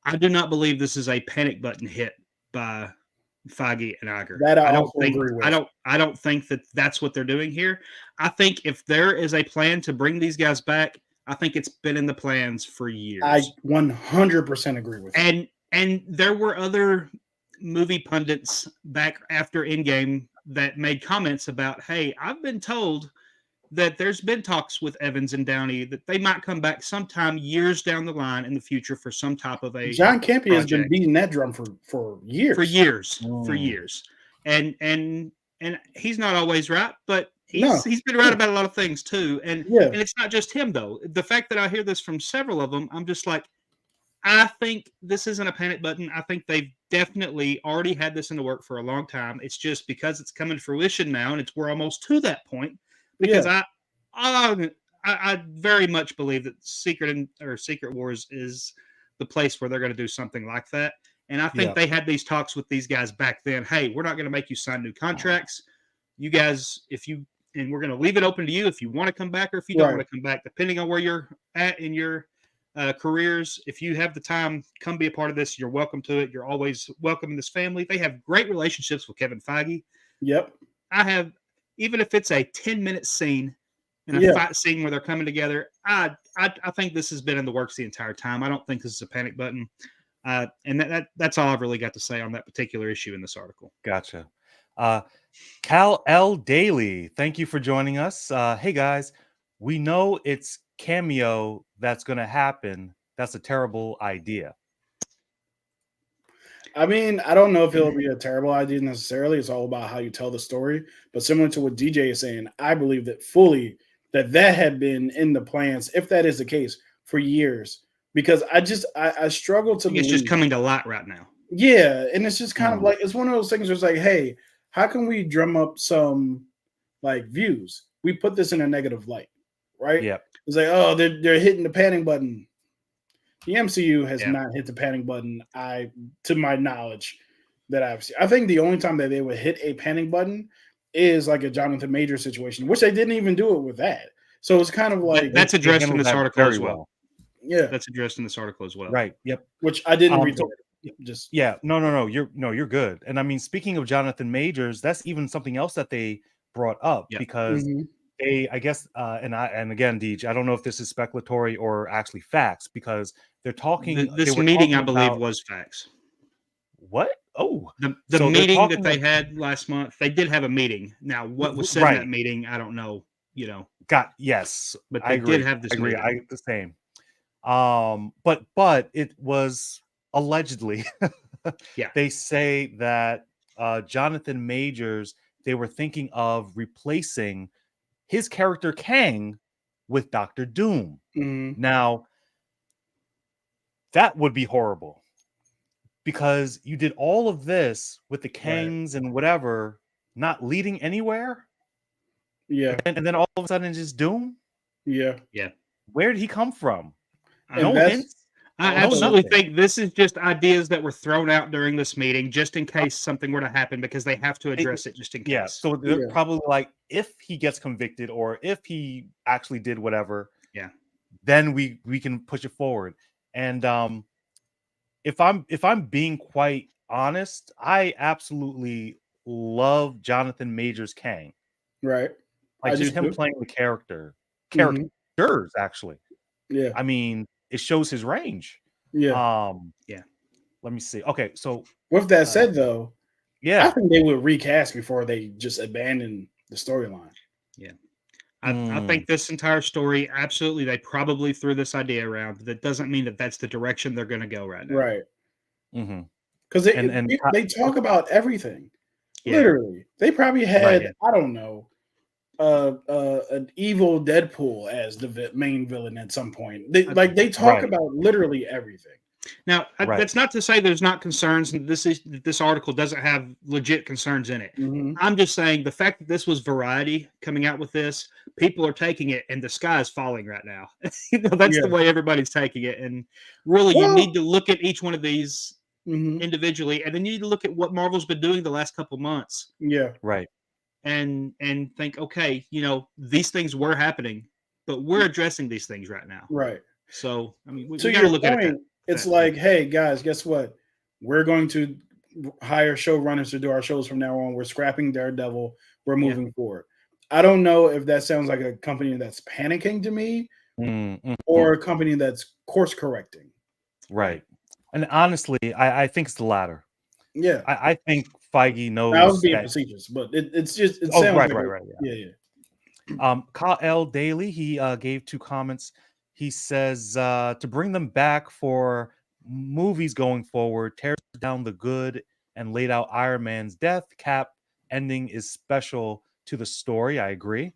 I do not believe this is a panic button hit by Feige and Iger. That I don't think. Agree with. I don't think that that's what they're doing here. I think if there is a plan to bring these guys back, I think it's been in the plans for years. I 100% agree with you. And there were other movie pundits back after Endgame that made comments about, hey, I've been told that there's been talks with Evans and Downey that they might come back sometime years down the line in the future for some type of a John Campea has been beating that drum for years. For years. And he's not always right, but he's been right about a lot of things too. And it's not just him though. The fact that I hear this from several of them, I'm just like, I think this isn't a panic button. I think they've definitely already had this in the work for a long time. It's just because it's coming to fruition now, and we're almost to that point. Because I very much believe that Secret Wars is the place where they're going to do something like that. And I think they had these talks with these guys back then. Hey, we're not going to make you sign new contracts. You guys, and we're going to leave it open to you if you want to come back or if you don't want to come back, depending on where you're at in your careers. If you have the time, come be a part of this. You're welcome to it. You're always welcome in this family. They have great relationships with Kevin Feige. Yep. Even if it's a 10-minute scene and a fight scene where they're coming together, I think this has been in the works the entire time. I don't think this is a panic button. And that's all I've really got to say on that particular issue in this article. Gotcha. Cal L. Daly, thank you for joining us. Hey, guys, we know it's Cameo that's going to happen. That's a terrible idea. I mean, I don't know if it'll be a terrible idea necessarily. It's all about how you tell the story. But similar to what DJ is saying, I believe that fully that had been in the plans, if that is the case, for years. Because I struggle to I think it's believe. just coming to light right now. Yeah, and it's just kind of like it's one of those things where it's like, hey, how can we drum up some like views? We put this in a negative light, right? Yeah. It's like, oh, they're hitting the panic button. The MCU has not hit the panic button, to my knowledge, that I've seen. I think the only time that they would hit a panic button is like a Jonathan Major situation, which they didn't even do it with that. So it's kind of like that's addressed in this article as well. Yeah, that's addressed in this article as well. Right. Yep. Which I didn't read. Just no. You're good. And I mean, speaking of Jonathan Majors, that's even something else that they brought up because they, I guess, and again, Deej, I don't know if this is speculatory or actually facts because they're talking. This meeting, I believe, was facts. What? Oh, the meeting that they had last month, they did have a meeting. Now, what was said in that meeting, I don't know. Yes, but they did have this. Meeting. I agree. The same. But it was allegedly. They say that Jonathan Majors, they were thinking of replacing his character Kang with Doctor Doom. Now, that would be horrible because you did all of this with the Kangs and whatever, not leading anywhere. Yeah. And then all of a sudden it's just Doom. Yeah. Where did he come from? No hints. I absolutely think this is just ideas that were thrown out during this meeting just in case something were to happen because they have to address it just in case. Yeah, so they're probably like, if he gets convicted or if he actually did whatever, then we can push it forward. And if I'm being quite honest, I absolutely love Jonathan Majors Kang. Right. Like just him playing the characters actually. Yeah. I mean, it shows his range. Yeah. Let me see. Okay, so with that said, though, I think they would recast before they just abandon the storyline. Yeah. I think this entire story, absolutely, they probably threw this idea around. That doesn't mean that that's the direction they're going to go right now. Right. Because they talk about everything. Literally. They probably had, I don't know, an evil Deadpool as the main villain at some point. They talk about literally everything. Now, that's not to say there's not concerns. This article doesn't have legit concerns in it. I'm just saying the fact that this was Variety coming out with this, people are taking it, and the sky is falling right now. That's the way everybody's taking it. And really, you need to look at each one of these individually, and then you need to look at what Marvel's been doing the last couple months. Yeah, right. And think, okay, these things were happening, but we're addressing these things right now. Right. So, I mean, we to got to your look point, at it. It's like, hey, guys, guess what? We're going to hire showrunners to do our shows from now on. We're scrapping Daredevil. We're moving forward. I don't know if that sounds like a company that's panicking to me or a company that's course correcting. Right. And honestly, I think it's the latter. Yeah. I think Feige knows. I was being facetious, but it sounds right. Yeah. Kyle L. Daly, he gave 2 comments. He says to bring them back for movies going forward, tears down the good and laid out Iron Man's death. Cap ending is special to the story. I agree.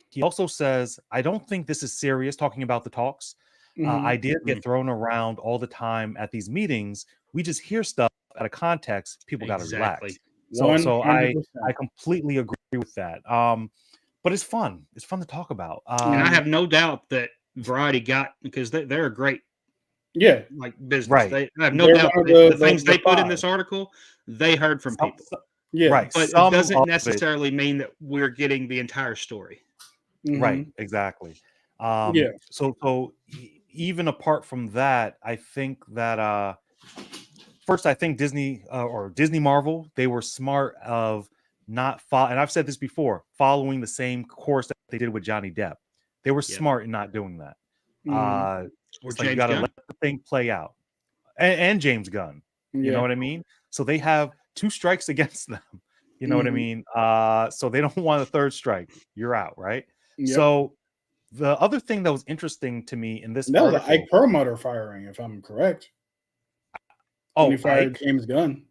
He also says, I don't think this is serious, talking about the talks. Ideas get thrown around all the time at these meetings. We just hear stuff out of context. People got to relax. So I completely agree with that. But it's fun. It's fun to talk about. And I have no doubt that Variety got, because they're a great business. Right. I have no doubt that the things they put in this article, they heard from people. Right. But it doesn't necessarily mean that we're getting the entire story. Right. Exactly. So even apart from that, I think that first, I think Disney or Disney Marvel, they were smart of not and I've said this before, following the same course that they did with Johnny Depp. They were smart in not doing that. It's like you got to let the thing play out. And James Gunn. You know what I mean? So they have 2 strikes against them. You know what I mean? So they don't want a 3rd strike. You're out, right? Yep. So the other thing that was interesting to me in this article, the Ike Perlmutter firing, if I'm correct. when Oh, he fired Ike? James Gunn.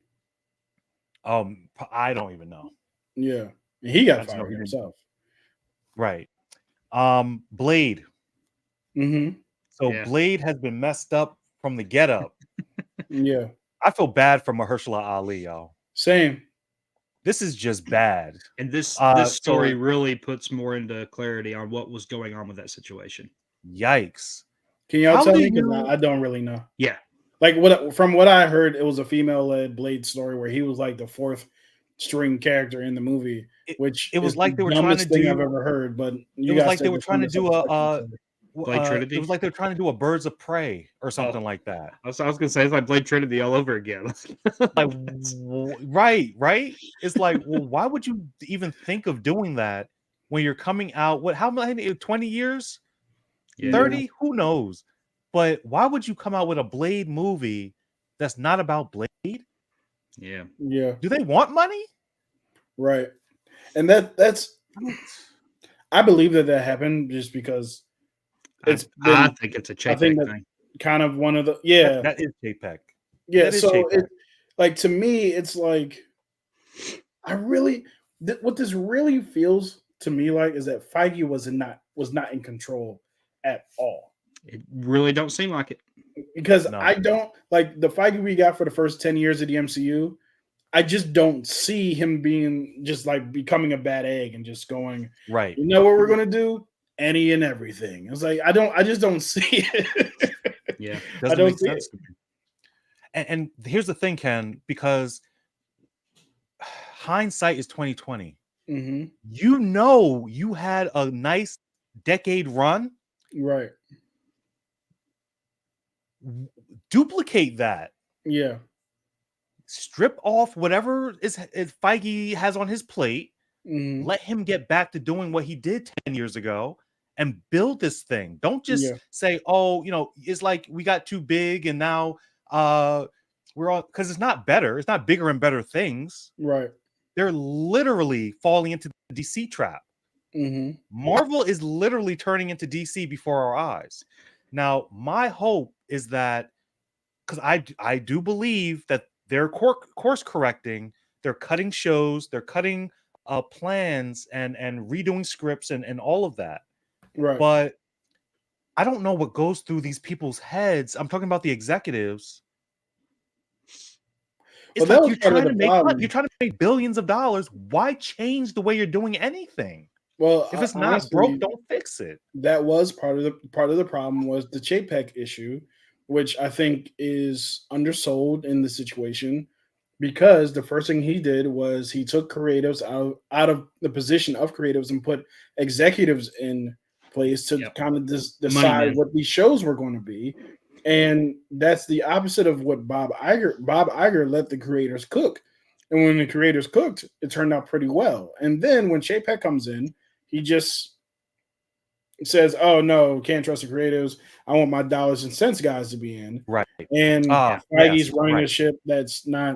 I don't even know. Yeah, and he got I just know fired he didn't. himself. Right. Blade. Mm-hmm. So Yeah. Blade has been messed up from the get up. Yeah, I feel bad for Mahershala Ali, y'all. same. This is just bad. And this So story really puts more into clarity on what was going on with that situation. yikes. Can y'all How tell do me? Because you? I don't really know. Yeah. Like from what I heard, it was a female-led Blade story where he was like the fourth string character in the movie, which It was is like the they were trying to dumbest thing I've do. ever heard. But It you was guys like said they were this trying one to is do a Blade Trinity? It was like they were trying to do a Birds of Prey or something like that. I was going to say, it's like Blade Trinity all over again. Like, right? It's like, well, why would you even think of doing that when you're coming out? How many? 20 years? Yeah. 30? Who knows? But why would you come out with a Blade movie that's not about Blade? Yeah. Yeah, Do they want money? right. And that's I believe that happened just because I think it's a I think Chapek that thing. kind of one of the That is JPEG. yeah. That is So JPEG. like to me, it's like I really what this really feels to me like is that Feige was not in control at all. It really don't seem like it. Because No. I don't like the Feige we got for the first 10 years of the MCU. I just don't see him being just like becoming a bad egg and just going, Right. you know what we're gonna do? Any and everything. It's like I just don't see it. Yeah. Doesn't don't make see sense to me. And here's the thing, Ken, because hindsight is 2020. Mm-hmm. You know you had a nice decade run. Right. Duplicate that. Yeah. Strip off whatever is Feige has on his plate. Mm-hmm. Let him get back to doing what he did 10 years ago and build this thing. Don't just say, oh, it's like we got too big and now we're all, because it's not better. It's not bigger and better things. Right. They're literally falling into the DC trap. Mm-hmm. Marvel is literally turning into DC before our eyes. Now, my hope is that, because I do believe that they're course correcting, they're cutting shows, they're cutting plans and redoing scripts and all of that. Right. But I don't know what goes through these people's heads. I'm talking about the executives. It's Well, like you're trying to make billions of dollars. Why change the way you're doing anything? Well, If it's not honestly, broke, don't fix it. That was part of the problem was the Chapek issue, which I think is undersold in the situation, because the first thing he did was he took creatives out of the position of creatives and put executives in place to kind of decide what these shows were going to be. And that's the opposite of what Bob Iger let the creators cook. And when the creators cooked, it turned out pretty well. And then when Chapek comes in, he just says, "Oh no, can't trust the creatives. I want my dollars and cents guys to be in." Right. And Feige's running a ship that's not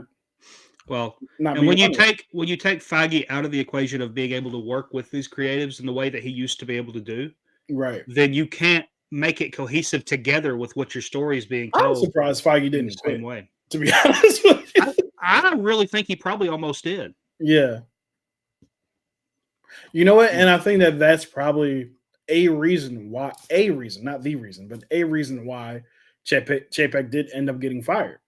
well. Not and when you take Feige out of the equation of being able to work with these creatives in the way that he used to be able to do, right, then you can't make it cohesive together with what your story is being told. I'm surprised Feige didn't the same way. To be honest with you, I really think he probably almost did. Yeah. You know what? And I think that's probably a reason, not the reason, but a reason why Chapek did end up getting fired.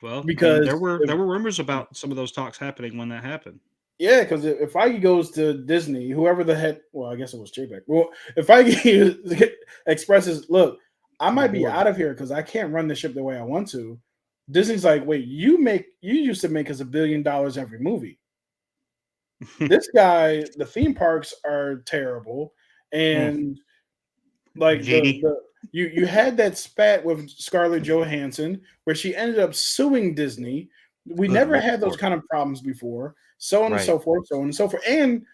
Well, because there were rumors about some of those talks happening when that happened. Yeah, because if Feige goes to Disney, whoever the head, well, I guess it was Chapek. Well, if Feige expresses, look, I might be out of here because I can't run the ship the way I want to. Disney's like, wait, you used to make us $1 billion every movie. This guy, the theme parks are terrible, and like you had that spat with Scarlett Johansson where she ended up suing Disney. We never had those kind of problems before. So on and so forth, so on and so forth. And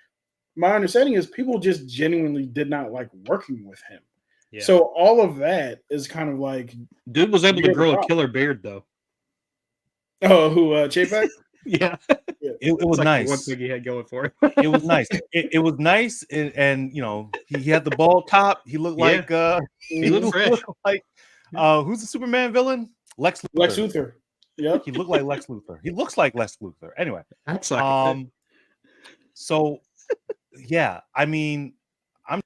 my understanding is people just genuinely did not like working with him. Yeah. So all of that is kind of like, dude was able to grow a killer beard though. Oh, who Chapek? Yeah. It was like nice. One thing he had going for him. It was nice. It was nice, and you know he had the bald top. He looked like he looked fresh. Like who's the Superman villain? Lex Luthor. Yep. He looked like Lex Luthor. He looks like Lex Luthor. Anyway, That's like so yeah, I mean, I'm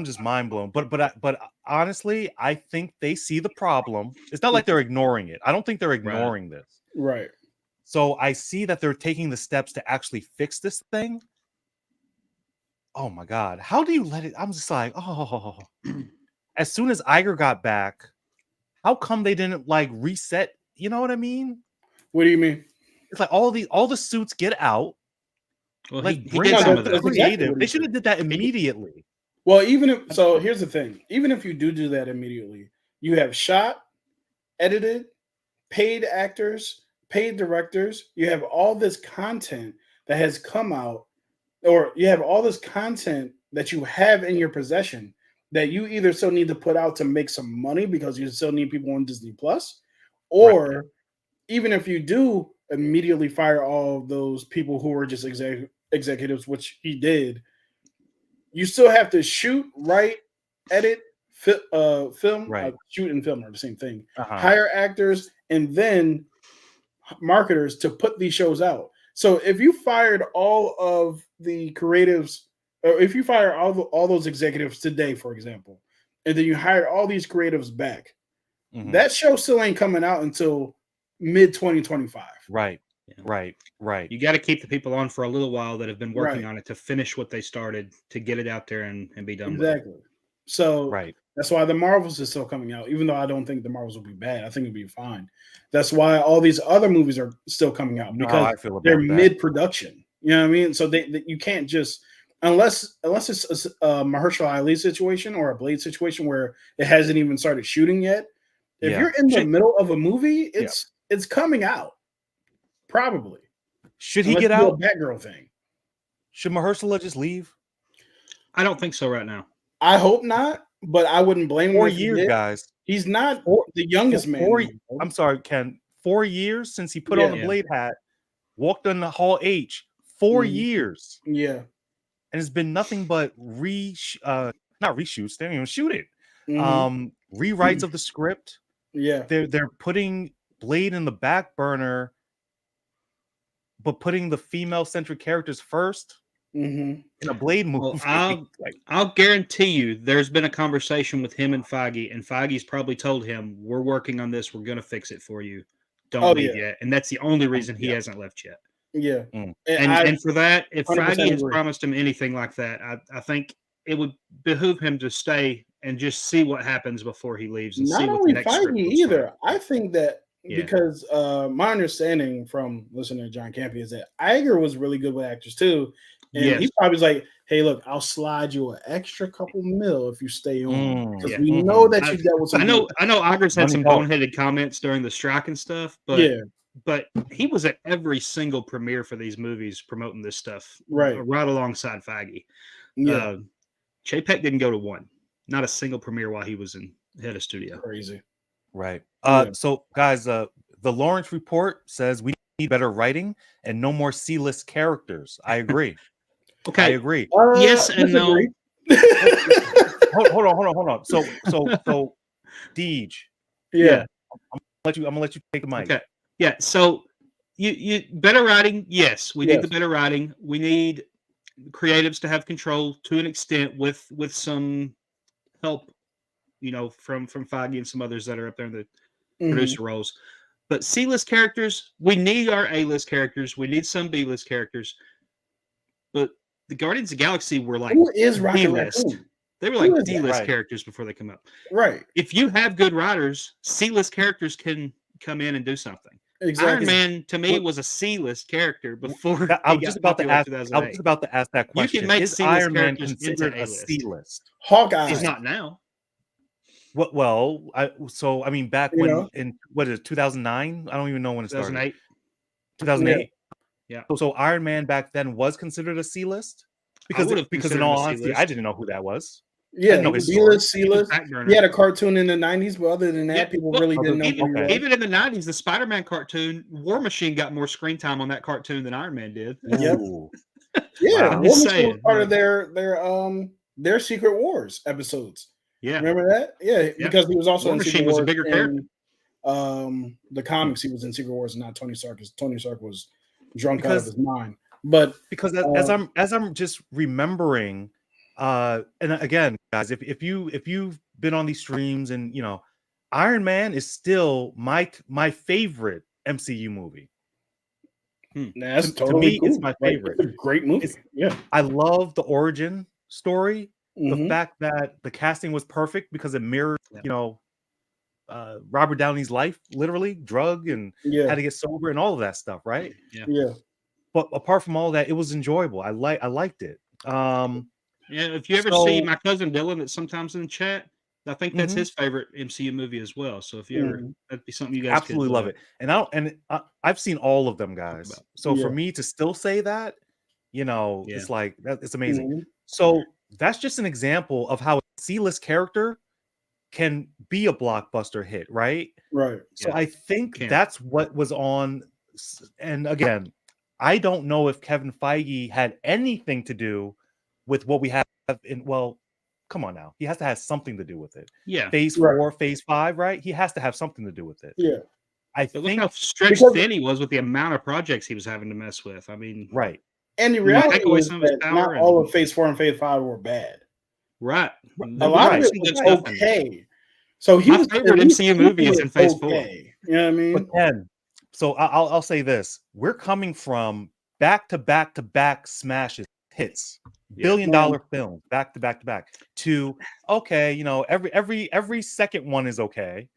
just mind blown. But honestly, I think they see the problem. It's not like they're ignoring it. I don't think they're ignoring this. Right. So I see that they're taking the steps to actually fix this thing. Oh my God. How do you let it? I'm just like, oh, as soon as Iger got back, how come they didn't like reset? You know what I mean? What do you mean? It's like all the suits get out. well, Like he bring did out some the of that. That's exactly creative. what They he should have did that immediately. Well, even if so, here's the thing. Even if you do that immediately, you have shot, edited, paid actors, paid directors. You have all this content that has come out, or you have all this content that you have in your possession that you either still need to put out to make some money because you still need people on Disney Plus, or even if you do immediately fire all of those people who were just executives, which he did, you still have to shoot, write, edit, film. Right. Shoot and film are the same thing. Uh-huh. Hire actors and then marketers to put these shows out. So if you fired all of the creatives, or if you fire all those executives today, for example, and then you hire all these creatives back, that show still ain't coming out until mid 2025. Right. Yeah. Right. You got to keep the people on for a little while that have been working Right. on it to finish what they started, to get it out there and be done Exactly. with it. So Right. that's why the Marvels is still coming out, even though I don't think the Marvels will be bad. I think it'll be fine. That's why all these other movies are still coming out, You know how because I feel about they're that. mid-production. You know what I mean? So they you can't just, unless it's a Mahershala Ali situation or a Blade situation where it hasn't even started shooting yet. If Yeah. you're in the middle of a movie, it's coming out. Probably. Should he Unless get you do a out? Batgirl thing. Should Mahershala just leave? I don't think so right now. I hope not, but I wouldn't blame him. 4 if he years, did. guys. He's not the youngest man. I'm sorry, Ken. 4 years since he put on the Blade hat, walked on the Hall H. 4 years. Yeah. And it's been nothing but not reshoots. They didn't even shoot it. Rewrites of the script. Yeah. They're putting Blade in the back burner, but putting the female-centric characters first in a Blade movie. Well, I'll guarantee you there's been a conversation with him and Feige's probably told him, we're working on this, we're going to fix it for you. Don't leave yet. And that's the only reason he hasn't left yet. Yeah. And for that, if 100% Feige has agree. promised him anything like that, I think it would behoove him to stay and just see what happens before he leaves. And Not see what only the next script Feige looks either. like. I think that because my understanding from listening to John Campy is that Iger was really good with actors too. And he probably was like, hey, look, I'll slide you an extra couple mil if you stay on. Because we know that you dealt with some. I know Iger's had some boneheaded comments during the strike and stuff, but he was at every single premiere for these movies promoting this stuff, right alongside Feige. Yeah. Chapek didn't go to one, not a single premiere while he was in head of studio. Crazy. Right. So guys, the Lawrence report says we need better writing and no more C-list characters. I agree. Okay. I agree. Yes and no. hold on. So Deej. Yeah. I'm gonna let you take the mic. Okay. Yeah. So you better writing. Yes, we need the better writing. We need creatives to have control to an extent with some help, from Feige and some others that are up there in the producer roles. But C-list characters, we need our A-list characters. We need some B-list characters. But the Guardians of the Galaxy were like D-list. They were like D-list characters before they come up. Right. If you have good writers, C-list characters can come in and do something. Exactly. Iron Man to me was a C-list character before. I was just about to ask that question. You can make is C-list Iron Man characters considered into a C-list? Hawkeye. He's not now. Well, I mean, back when in what is it, 2009? I don't even know when it started. 2008. Yeah. So Iron Man back then was considered a C-list because in all honesty, I didn't know who that was. Yeah, B-list, C-list. He had a cartoon in the 90s, but other than that, people really didn't know. Even in the 90s, the Spider-Man cartoon, War Machine got more screen time on that cartoon than Iron Man did. Yep. Yeah, War Machine was part of their Secret Wars episodes. Yeah, remember that? Yeah, because he was also War Machine was a bigger character. the comics he was in Secret Wars, not Tony Stark, because Tony Stark was drunk out of Because his mind. But because as I'm just remembering, and again, guys, if you've been on these streams and Iron Man is still my favorite MCU movie. That's To totally me, cool. it's my favorite. It's a great movie. I love the origin story. The Mhm. fact that the casting was perfect because it mirrored, Robert Downey's life, literally drug and Yeah. had to get sober and all of that stuff, right? Yeah. But apart from all that, it was enjoyable. I liked it. Yeah, if you ever see my cousin Dylan, that's sometimes in the chat, I think that's his favorite MCU movie as well. So if you ever, that'd be something you guys absolutely love it. And I've seen all of them, guys. So for me to still say that, it's like it's amazing. So that's just an example of how a C-list character can be a blockbuster hit, right? Right. So I think that's what was on. And again, I don't know if Kevin Feige had anything to do with what we have in. Well, come on now, he has to have something to do with it. Yeah, Phase 4, Phase 5, right? He has to have something to do with it. Yeah. But think look how stretched thin he was with the amount of projects he was having to mess with. I mean, right. And the reality take away is some of his that power not all of Phase 4 and Phase 5 were bad. Right. A lot of it was okay. So he my was favorite MCU movie is in Phase 4. You know what I mean? But Ken, so I'll say this: we're coming from back to back to back smashes, hits, billion-dollar films, back to back to back. To okay, every second one is okay.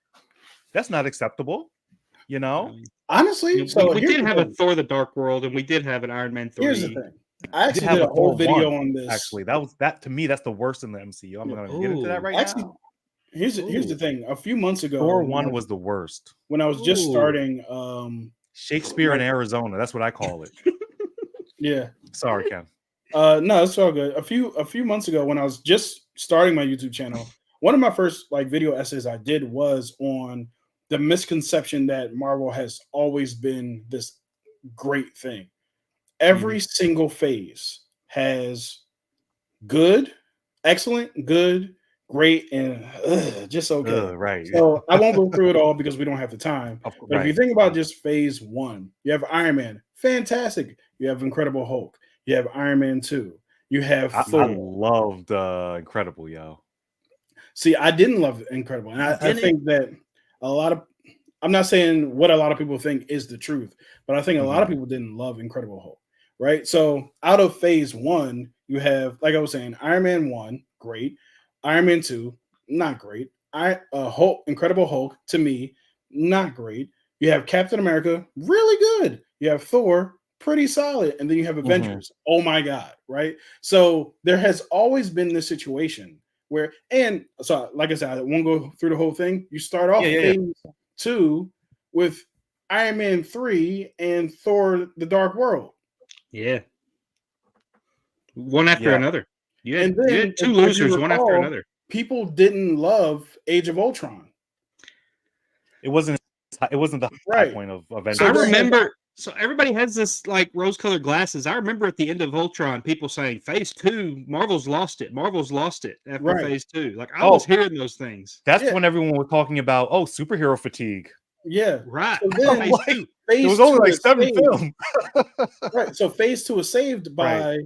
That's not acceptable, Honestly, so we did have a Thor: The Dark World, and we did have an Iron Man 3. Here's the thing. I actually did a whole video on this. Actually, that to me, that's the worst in the MCU. I'm not going to get into that right now. Here's the thing. A few months ago, Thor 1 was the worst. When I was just starting, Shakespeare in Arizona. That's what I call it. Yeah. Sorry, Ken. No, it's all good. A few months ago, when I was just starting my YouTube channel, one of my first video essays I did was on the misconception that Marvel has always been this great thing. Every single phase has good, excellent, good, great, and just okay. Right. So I won't go through it all because we don't have the time. But if you think about just Phase 1, you have Iron Man, fantastic. You have Incredible Hulk. You have Iron Man 2. You have Thor. I loved Incredible, yo. See, I didn't love Incredible, and I think that a lot of, I'm not saying what a lot of people think is the truth, but I think a lot of people didn't love Incredible Hulk, right? So out of Phase 1, you have, like I was saying, Iron Man 1, great. Iron Man 2, not great. Incredible Hulk, to me, not great. You have Captain America, really good. You have Thor, pretty solid. And then you have Avengers. Oh my God, right? So there has always been this situation where, and so like I said, I won't go through the whole thing. You start off Phase 2 with Iron Man 3 and Thor: The Dark World. Yeah. One after another. You had, and then, you had two losers, one after another. People didn't love Age of Ultron. It wasn't the high point of Avengers. So I remember. So everybody has this rose-colored glasses. I remember at the end of Ultron, people saying Phase 2, Marvel's lost it. Marvel's lost it after Phase 2. I was hearing those things. That's when everyone was talking about superhero fatigue. Yeah, right. So then, Phase it was only 7 films. Right. So Phase 2 was saved by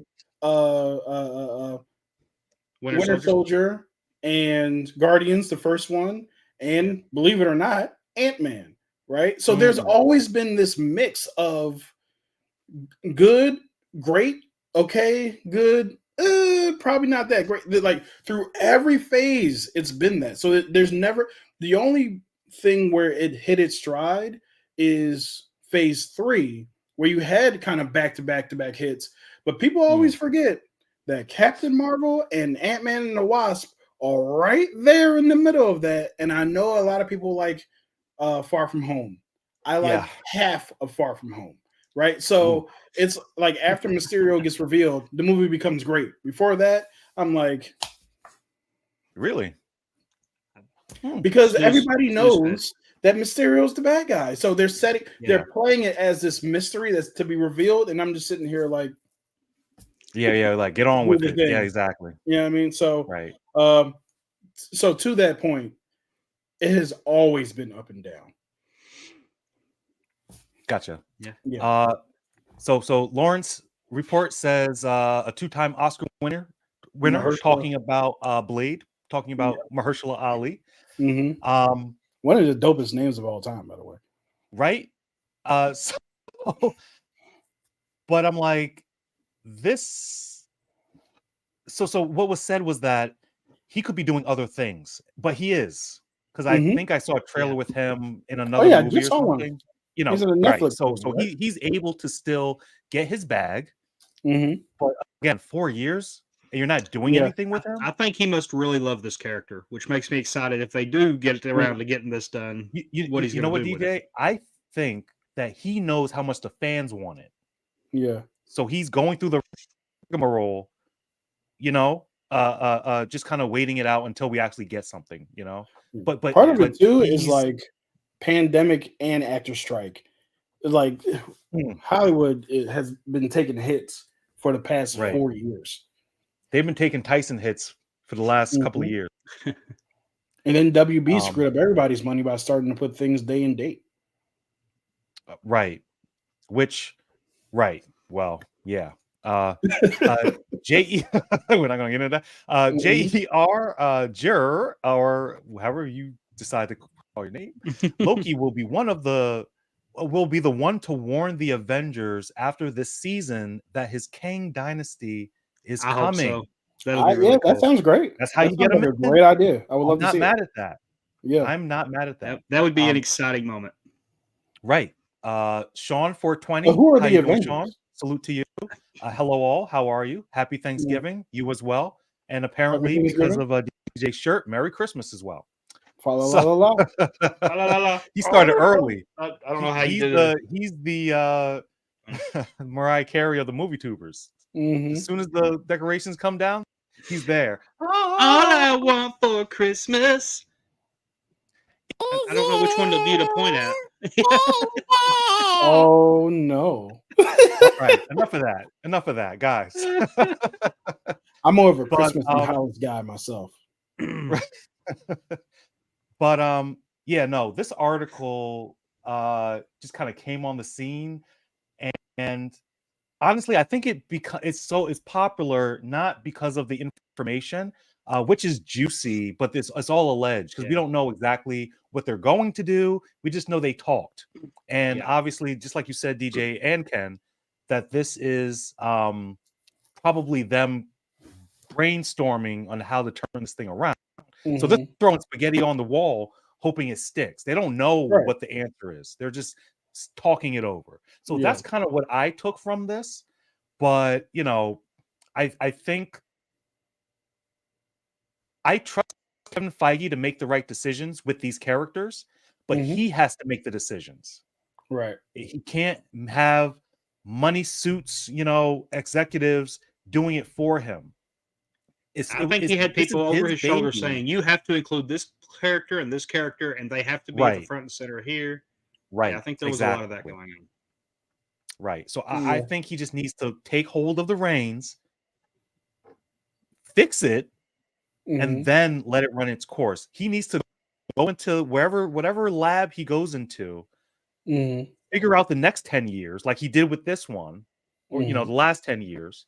Winter Soldier and Guardians, the first one, and believe it or not, Ant-Man. Right. So there's always been this mix of good, great, okay, good, probably not that great. Through every phase, it's been that. So there's never, the only thing where it hit its stride is Phase 3, where you had kind of back-to-back hits. But people always forget that Captain Marvel and Ant-Man and the Wasp are right there in the middle of that. And I know a lot of people like Far From Home. I like half of Far From Home, right? So it's like after Mysterio gets revealed, the movie becomes great. Before that, I'm like, really? Because everybody knows that Mysterio's the bad guy. So they're they're playing it as this mystery that's to be revealed, and I'm just sitting here like, get on with it. Yeah, exactly. You know what I mean? So so to that point, it has always been up and down. Gotcha. Yeah. So Lawrence report says a 2-time Oscar winner Mahershala. talking about Blade, talking about Mahershala Ali. Mm-hmm. One of the dopest names of all time, by the way. Right? So, but I'm like, this. So what was said was that he could be doing other things, but he is, because I think I saw a trailer with him in another movie just or saw something. one. You know, He's in a right? Netflix So movie, right? he's able to still get his bag. Mm-hmm. But again, 4 years and you're not doing anything with him. I think he must really love this character, which makes me excited if they do get around to getting this done. What he's going to do with DJ? it. I think that he knows how much the fans want it. Yeah. So he's going through the rigmarole, just kind of waiting it out until we actually get something, But part of it too is like pandemic and actor strike. Like Hollywood has been taking hits for the past 4 years. They've been taking Tyson hits for the last couple of years. And then WB screwed up everybody's money by starting to put things day and date. Right. Well, yeah. J-E we're not gonna get into that. J-E-R Jer, or however you decide to call your name. Loki will be the one to warn the Avengers after this season that his Kang dynasty is coming. Hope so. That'll be really cool. That sounds great. That's how you get him. A great idea. I would love to see. I'm not mad at that. Yeah, I'm not mad at that. That would be an exciting moment. Right. Sean 420. Who are how the you Avengers? doing, Sean? Salute to you. Hello all. How are you? Happy Thanksgiving. You as well. And apparently because of DJ's shirt, Merry Christmas as well. He started early. I don't know how he did it. He's the Mariah Carey of the movie tubers. As soon as the decorations come down, he's there. All I want for Christmas. I don't know which one of you to point at. Oh no! All right, enough of that, guys. I'm more of a Christmas and Holidays guy myself. But this article just kind of came on the scene, and honestly, I think it's popular not because of the information, which is juicy, but it's all alleged because we don't know exactly what they're going to do. We just know they talked, and obviously, just like you said, DJ and Ken, that this is probably them brainstorming on how to turn this thing around. So they're throwing spaghetti on the wall, hoping it sticks. They don't know what the answer is. They're just talking it over. So that's kind of what I took from this. But, I think I trust Kevin Feige to make the right decisions with these characters, but he has to make the decisions. Right. He can't have money suits, executives doing it for him. I think he had people over his shoulder saying, you have to include this character, and they have to be at the front and center here. Right. Yeah, I think there was a lot of that going on. Right. So I think he just needs to take hold of the reins, fix it, and then let it run its course. He needs to go into whatever lab he goes into, figure out the next 10 years, like he did with this one, or the last 10 years.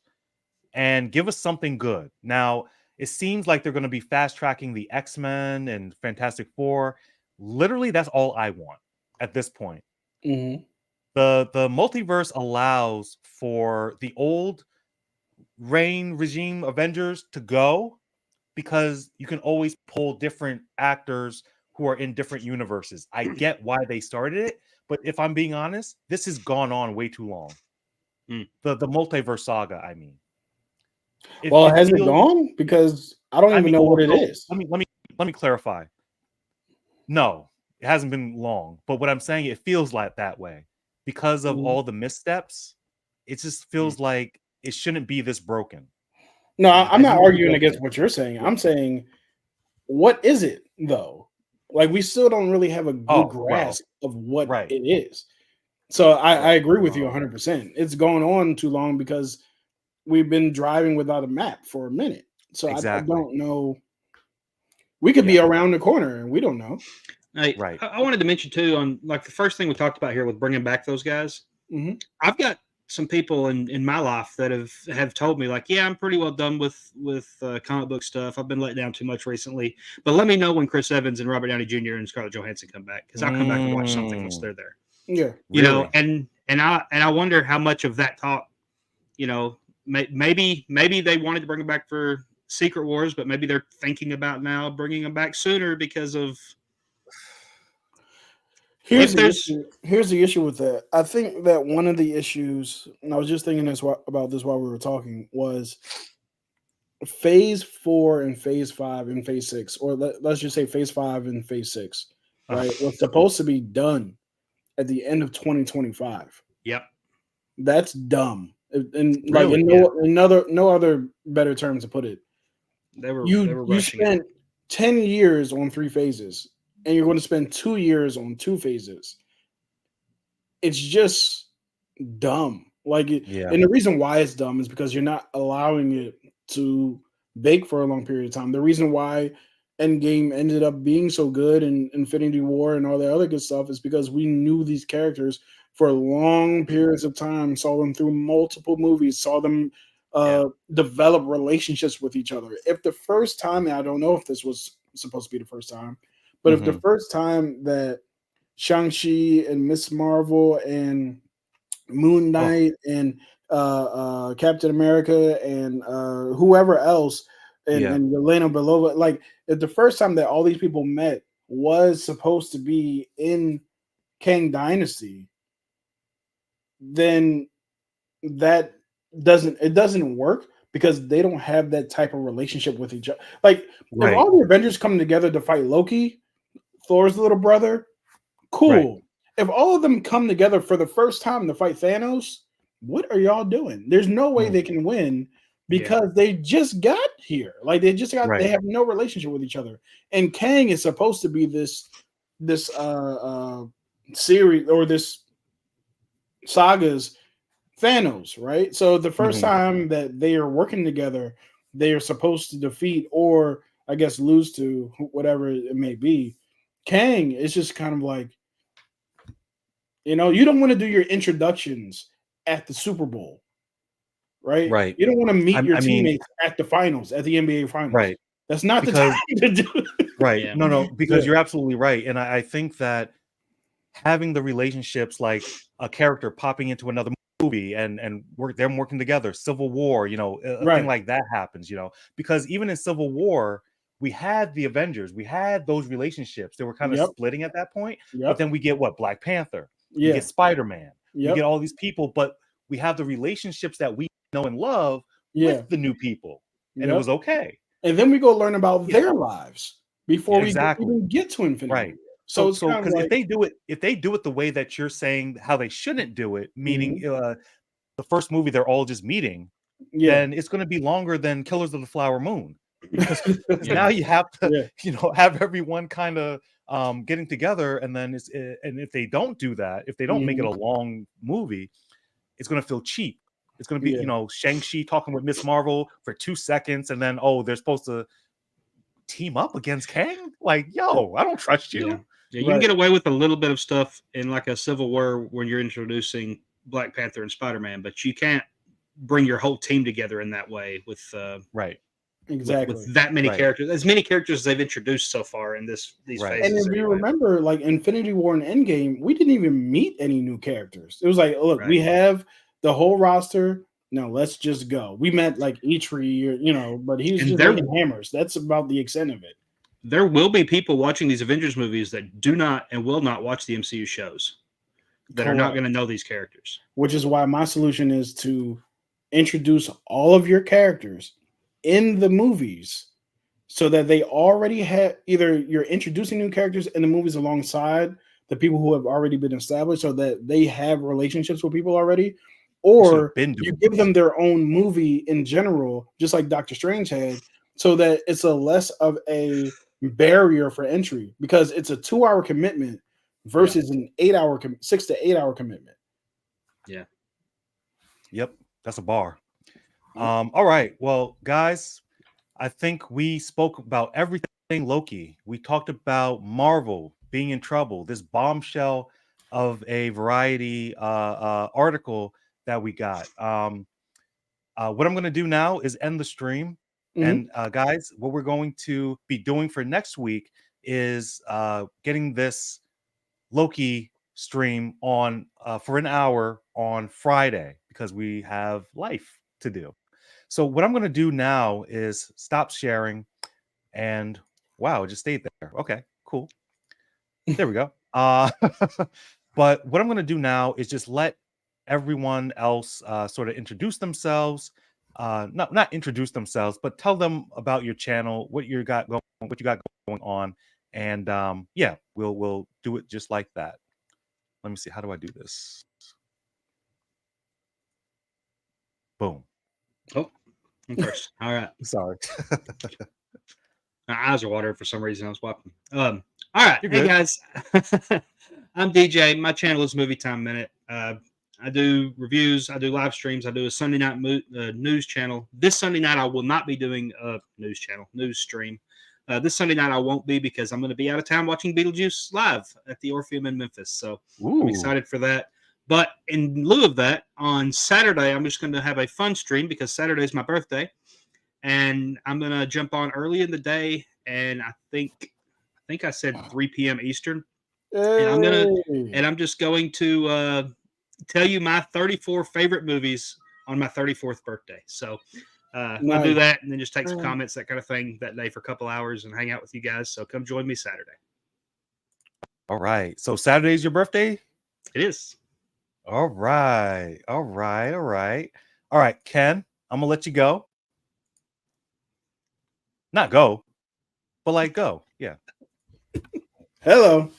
And give us something good. Now, it seems like they're going to be fast tracking the X-Men and Fantastic Four. Literally, that's all I want at this point. The multiverse allows for the old Reign regime Avengers to go because you can always pull different actors who are in different universes. I get why they started it, but if I'm being honest, this has gone on way too long. The multiverse saga, I mean. Has it gone? Because I don't even know what it is. Let me clarify. No, it hasn't been long. But what I'm saying, it feels like that way because of all the missteps. It just feels like it shouldn't be this broken. No, I'm not arguing against what you're saying. I'm saying, what is it though? Like we still don't really have a good grasp of what it is. So I agree with you 100%. It's going on too long because we've been driving without a map for a minute. So I don't know. We could be around the corner and we don't know. Hey, Right. I wanted to mention too on like the first thing we talked about here with bringing back those guys. Mhm. I've got some people in my life that have told me like, yeah, I'm pretty well done with comic book stuff. I've been let down too much recently, but let me know when Chris Evans and Robert Downey Jr. and Scarlett Johansson come back because I'll come back and watch something once they're there. Yeah. You know, Really? and I wonder how much of that talk, you know, maybe they wanted to bring them back for Secret Wars, but maybe they're thinking about now bringing them back sooner because of Here's if the there's issue. Here's the issue with that. I think that one of the issues, and I was just thinking about this while we were talking, was Phase 4 and Phase 5 and Phase 6, or let's just say Phase 5 and Phase 6, right? Was supposed to be done at the end of 2025. Yep. That's dumb. And like Really? in no other better term to put it. They were You rushing it. spent 10 years on 3 phases, and you're going to spend 2 years on 2 phases. It's just dumb. Like, Yeah. and the reason why it's dumb is because you're not allowing it to bake for a long period of time. The reason why Endgame ended up being so good and Infinity War and all that other good stuff is because we knew these characters for long periods of time, saw them through multiple movies, saw them develop relationships with each other. If the first time, and I don't know if this was supposed to be the first time, but if the first time that Shang-Chi and Miss Marvel and Moon Knight and Captain America and whoever else and Yelena Belova, like if the first time that all these people met was supposed to be in Kang Dynasty, then that doesn't work because they don't have that type of relationship with each other. Like if all the Avengers come together to fight Loki, Thor's little brother, cool. Right. If all of them come together for the first time to fight Thanos, what are y'all doing? There's no way they can win because they just got here. Like they just got they have no relationship with each other. And Kang is supposed to be this series or this saga's Thanos, right? So the first time that they are working together, they are supposed to defeat or I guess lose to whatever it may be. Kang is just kind of like, you know, you don't want to do your introductions at the Super Bowl, right? Right. You don't want to meet your I mean, teammates at the finals, at the NBA finals. right. That's not Because- the time to do it. Right. Yeah. No, because you're absolutely right. And I think that having the relationships like a character popping into another movie and them working together, Civil War, you know, a Right. thing like that happens, you know, because even in Civil War, we had the Avengers, we had those relationships. They were kind of splitting at that point. But then we get what? Black Panther. We get Spider-Man. We get all these people, but we have the relationships that we know and love with the new people. And it was okay. And then we go learn about their lives before we Exactly. even get to Infinity. Right. War. So it's kind of because like, if they do it the way that you're saying how they shouldn't do it, meaning the first movie they're all just meeting, then it's going to be longer than Killers of the Flower Moon. Because now you have to, you know, have everyone kind of getting together, and then and if they don't do that, if they don't make it a long movie, it's going to feel cheap. It's going to be, you know, Shang-Chi talking with Miss Marvel for 2 seconds, and then they're supposed to team up against Kang. Like, yo, I don't trust you. Yeah, you can get away with a little bit of stuff in like a Civil War when you're introducing Black Panther and Spider-Man, but you can't bring your whole team together in that way with exactly with that many characters, as many characters as they've introduced so far in these phases. And if you remember, like Infinity War and Endgame, we didn't even meet any new characters. It was like, look, we have the whole roster. No, let's just go. We met like Eitri, you know, but he was just making hammers. That's about the extent of it. There will be people watching these Avengers movies that do not and will not watch the MCU shows that are not going to know these characters. Which is why my solution is to introduce all of your characters in the movies so that they already have either you're introducing new characters in the movies alongside the people who have already been established so that they have relationships with people already, or you give them their own movie in general, just like Doctor Strange had, so that it's a less of a barrier for entry because it's a 2-hour commitment versus an 8-hour 6 to 8 hour commitment. Yeah. Yep, that's a bar. All right, well, guys, I think we spoke about everything Loki. We talked about Marvel, being in trouble, this bombshell of a variety article that we got. What I'm going to do now is end the stream. And guys, what we're going to be doing for next week is getting this Loki stream on for an hour on Friday because we have life to do. So what I'm going to do now is stop sharing, and wow, it just stayed there. Okay, cool. There we go. But what I'm going to do now is just let everyone else sort of introduce themselves. Not introduce themselves, but tell them about your channel, what you got going on, and yeah, we'll do it just like that. Let me see. How do I do this? Boom. Oh, first. All right. Sorry. My eyes are watering for some reason. I was wiping. All right. You're Hey, good. guys. I'm DJ. My channel is Movie Time Minute. I do reviews. I do live streams. I do a Sunday night news channel. This Sunday night, I will not be doing a news stream. This Sunday night, I won't be because I'm going to be out of town watching Beetlejuice live at the Orpheum in Memphis. So I'm excited for that. But in lieu of that, on Saturday, I'm just going to have a fun stream because Saturday is my birthday. And I'm going to jump on early in the day. And I think I said 3 p.m. Eastern. And I'm just going to tell you my 34 favorite movies on my 34th birthday. So we'll do that and then just take some comments, that kind of thing, that day for a couple hours and hang out with you guys. So come join me Saturday. All right. So Saturday's your birthday? It is. All right. All right, Ken, I'm gonna let you go. Not go, but like go. Yeah. Hello.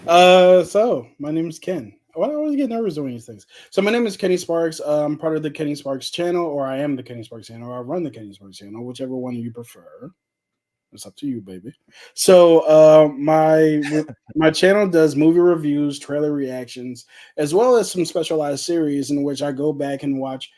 So my name is Ken. Why do I always get nervous doing these things? So my name is Kenny Sparks. I'm part of the Kenny Sparks channel, or I am the Kenny Sparks channel, or I run the Kenny Sparks channel, whichever one you prefer. It's up to you, baby. So my channel does movie reviews, trailer reactions, as well as some specialized series in which I go back and watch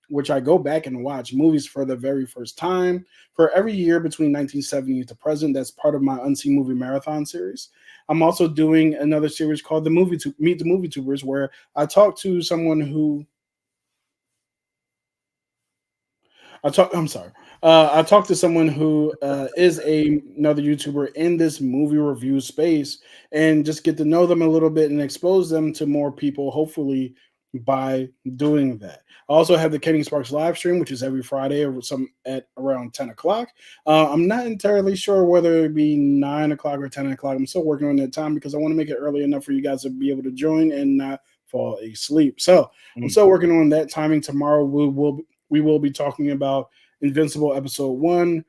which I go back and watch movies for the very first time for every year between 1970 to present. That's part of my Unseen Movie Marathon series. I'm also doing another series called Meet the Movie Tubers, where I talk to someone who I talked to someone who is another YouTuber in this movie review space and just get to know them a little bit and expose them to more people, hopefully, by doing that. I also have the Kenny Sparks live stream, which is every Friday or at around 10 o'clock. I'm not entirely sure whether it be 9 o'clock or 10 o'clock. I'm still working on that time because I want to make it early enough for you guys to be able to join and not fall asleep. So I'm still working on that timing. Tomorrow we will be talking about Invincible episode 1.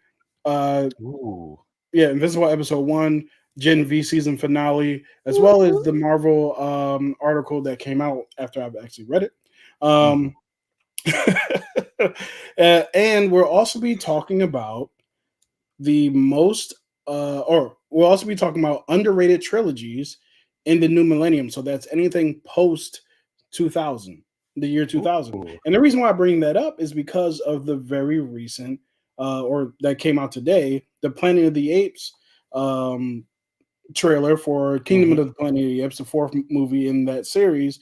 Invincible episode 1, Gen V season finale, as well as the Marvel article that came out after I've actually read it. And we'll also be talking about we'll also be talking about underrated trilogies in the new millennium. So that's anything post 2000. The year 2000. Ooh. And the reason why I bring that up is because of the very recent, or that came out today, the Planet of the Apes trailer for Kingdom of the Planet of the Apes, the 4th movie in that series.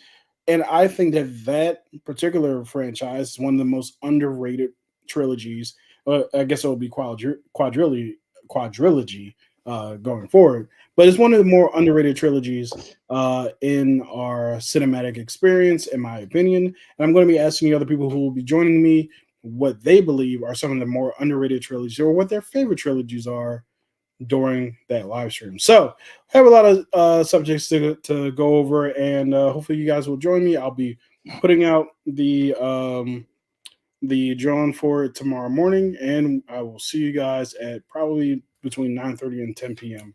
And I think that particular franchise is one of the most underrated trilogies. I guess it will be quadrilogy going forward. But it's one of the more underrated trilogies in our cinematic experience, in my opinion. And I'm going to be asking other people who will be joining me what they believe are some of the more underrated trilogies or what their favorite trilogies are during that live stream. So I have a lot of subjects to go over, and hopefully you guys will join me. I'll be putting out the drawing for it tomorrow morning, and I will see you guys at probably between 9:30 and 10 p.m.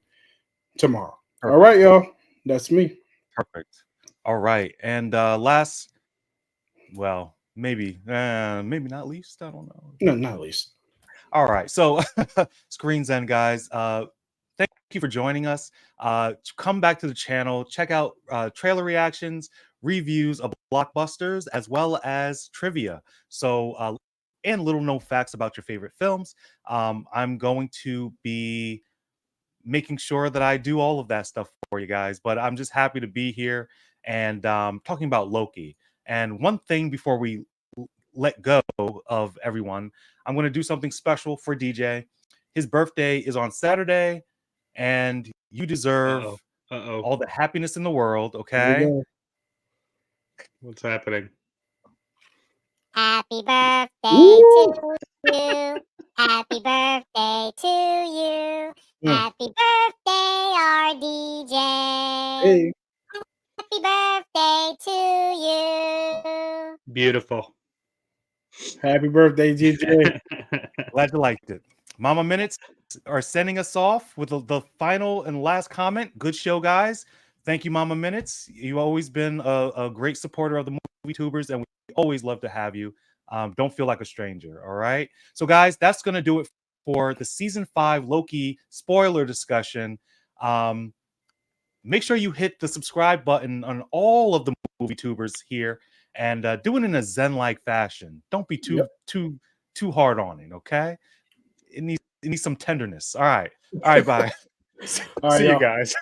tomorrow. Perfect. All right, y'all. That's me. Perfect. All right. And maybe not least. I don't know. No, not least. All right. So Screens End, guys. Thank you for joining us. Come back to the channel. Check out trailer reactions, reviews of blockbusters, as well as trivia. So and little known facts about your favorite films. I'm going to be making sure that I do all of that stuff for you guys. But I'm just happy to be here and talking about Loki. And one thing before we let go of everyone, I'm going to do something special for DJ. His birthday is on Saturday, and you deserve all the happiness in the world. Okay. What's happening? Happy birthday to you. Happy birthday to you. Happy birthday, our DJ. Hey. Happy birthday to you. Beautiful. Happy birthday, DJ. Glad you liked it. Mama Minutes are sending us off with the final and last comment. Good show, guys. Thank you, Mama Minutes. You've always been a great supporter of the movie tubers, and we always love to have you. Don't feel like a stranger. All right. So, guys, that's going to do it for the season 5 Loki spoiler discussion. Make sure you hit the subscribe button on all of the movie tubers here, and do it in a zen-like fashion. Don't be too hard on it. Okay. It needs some tenderness. All right. Bye. All right, See you y'all. guys.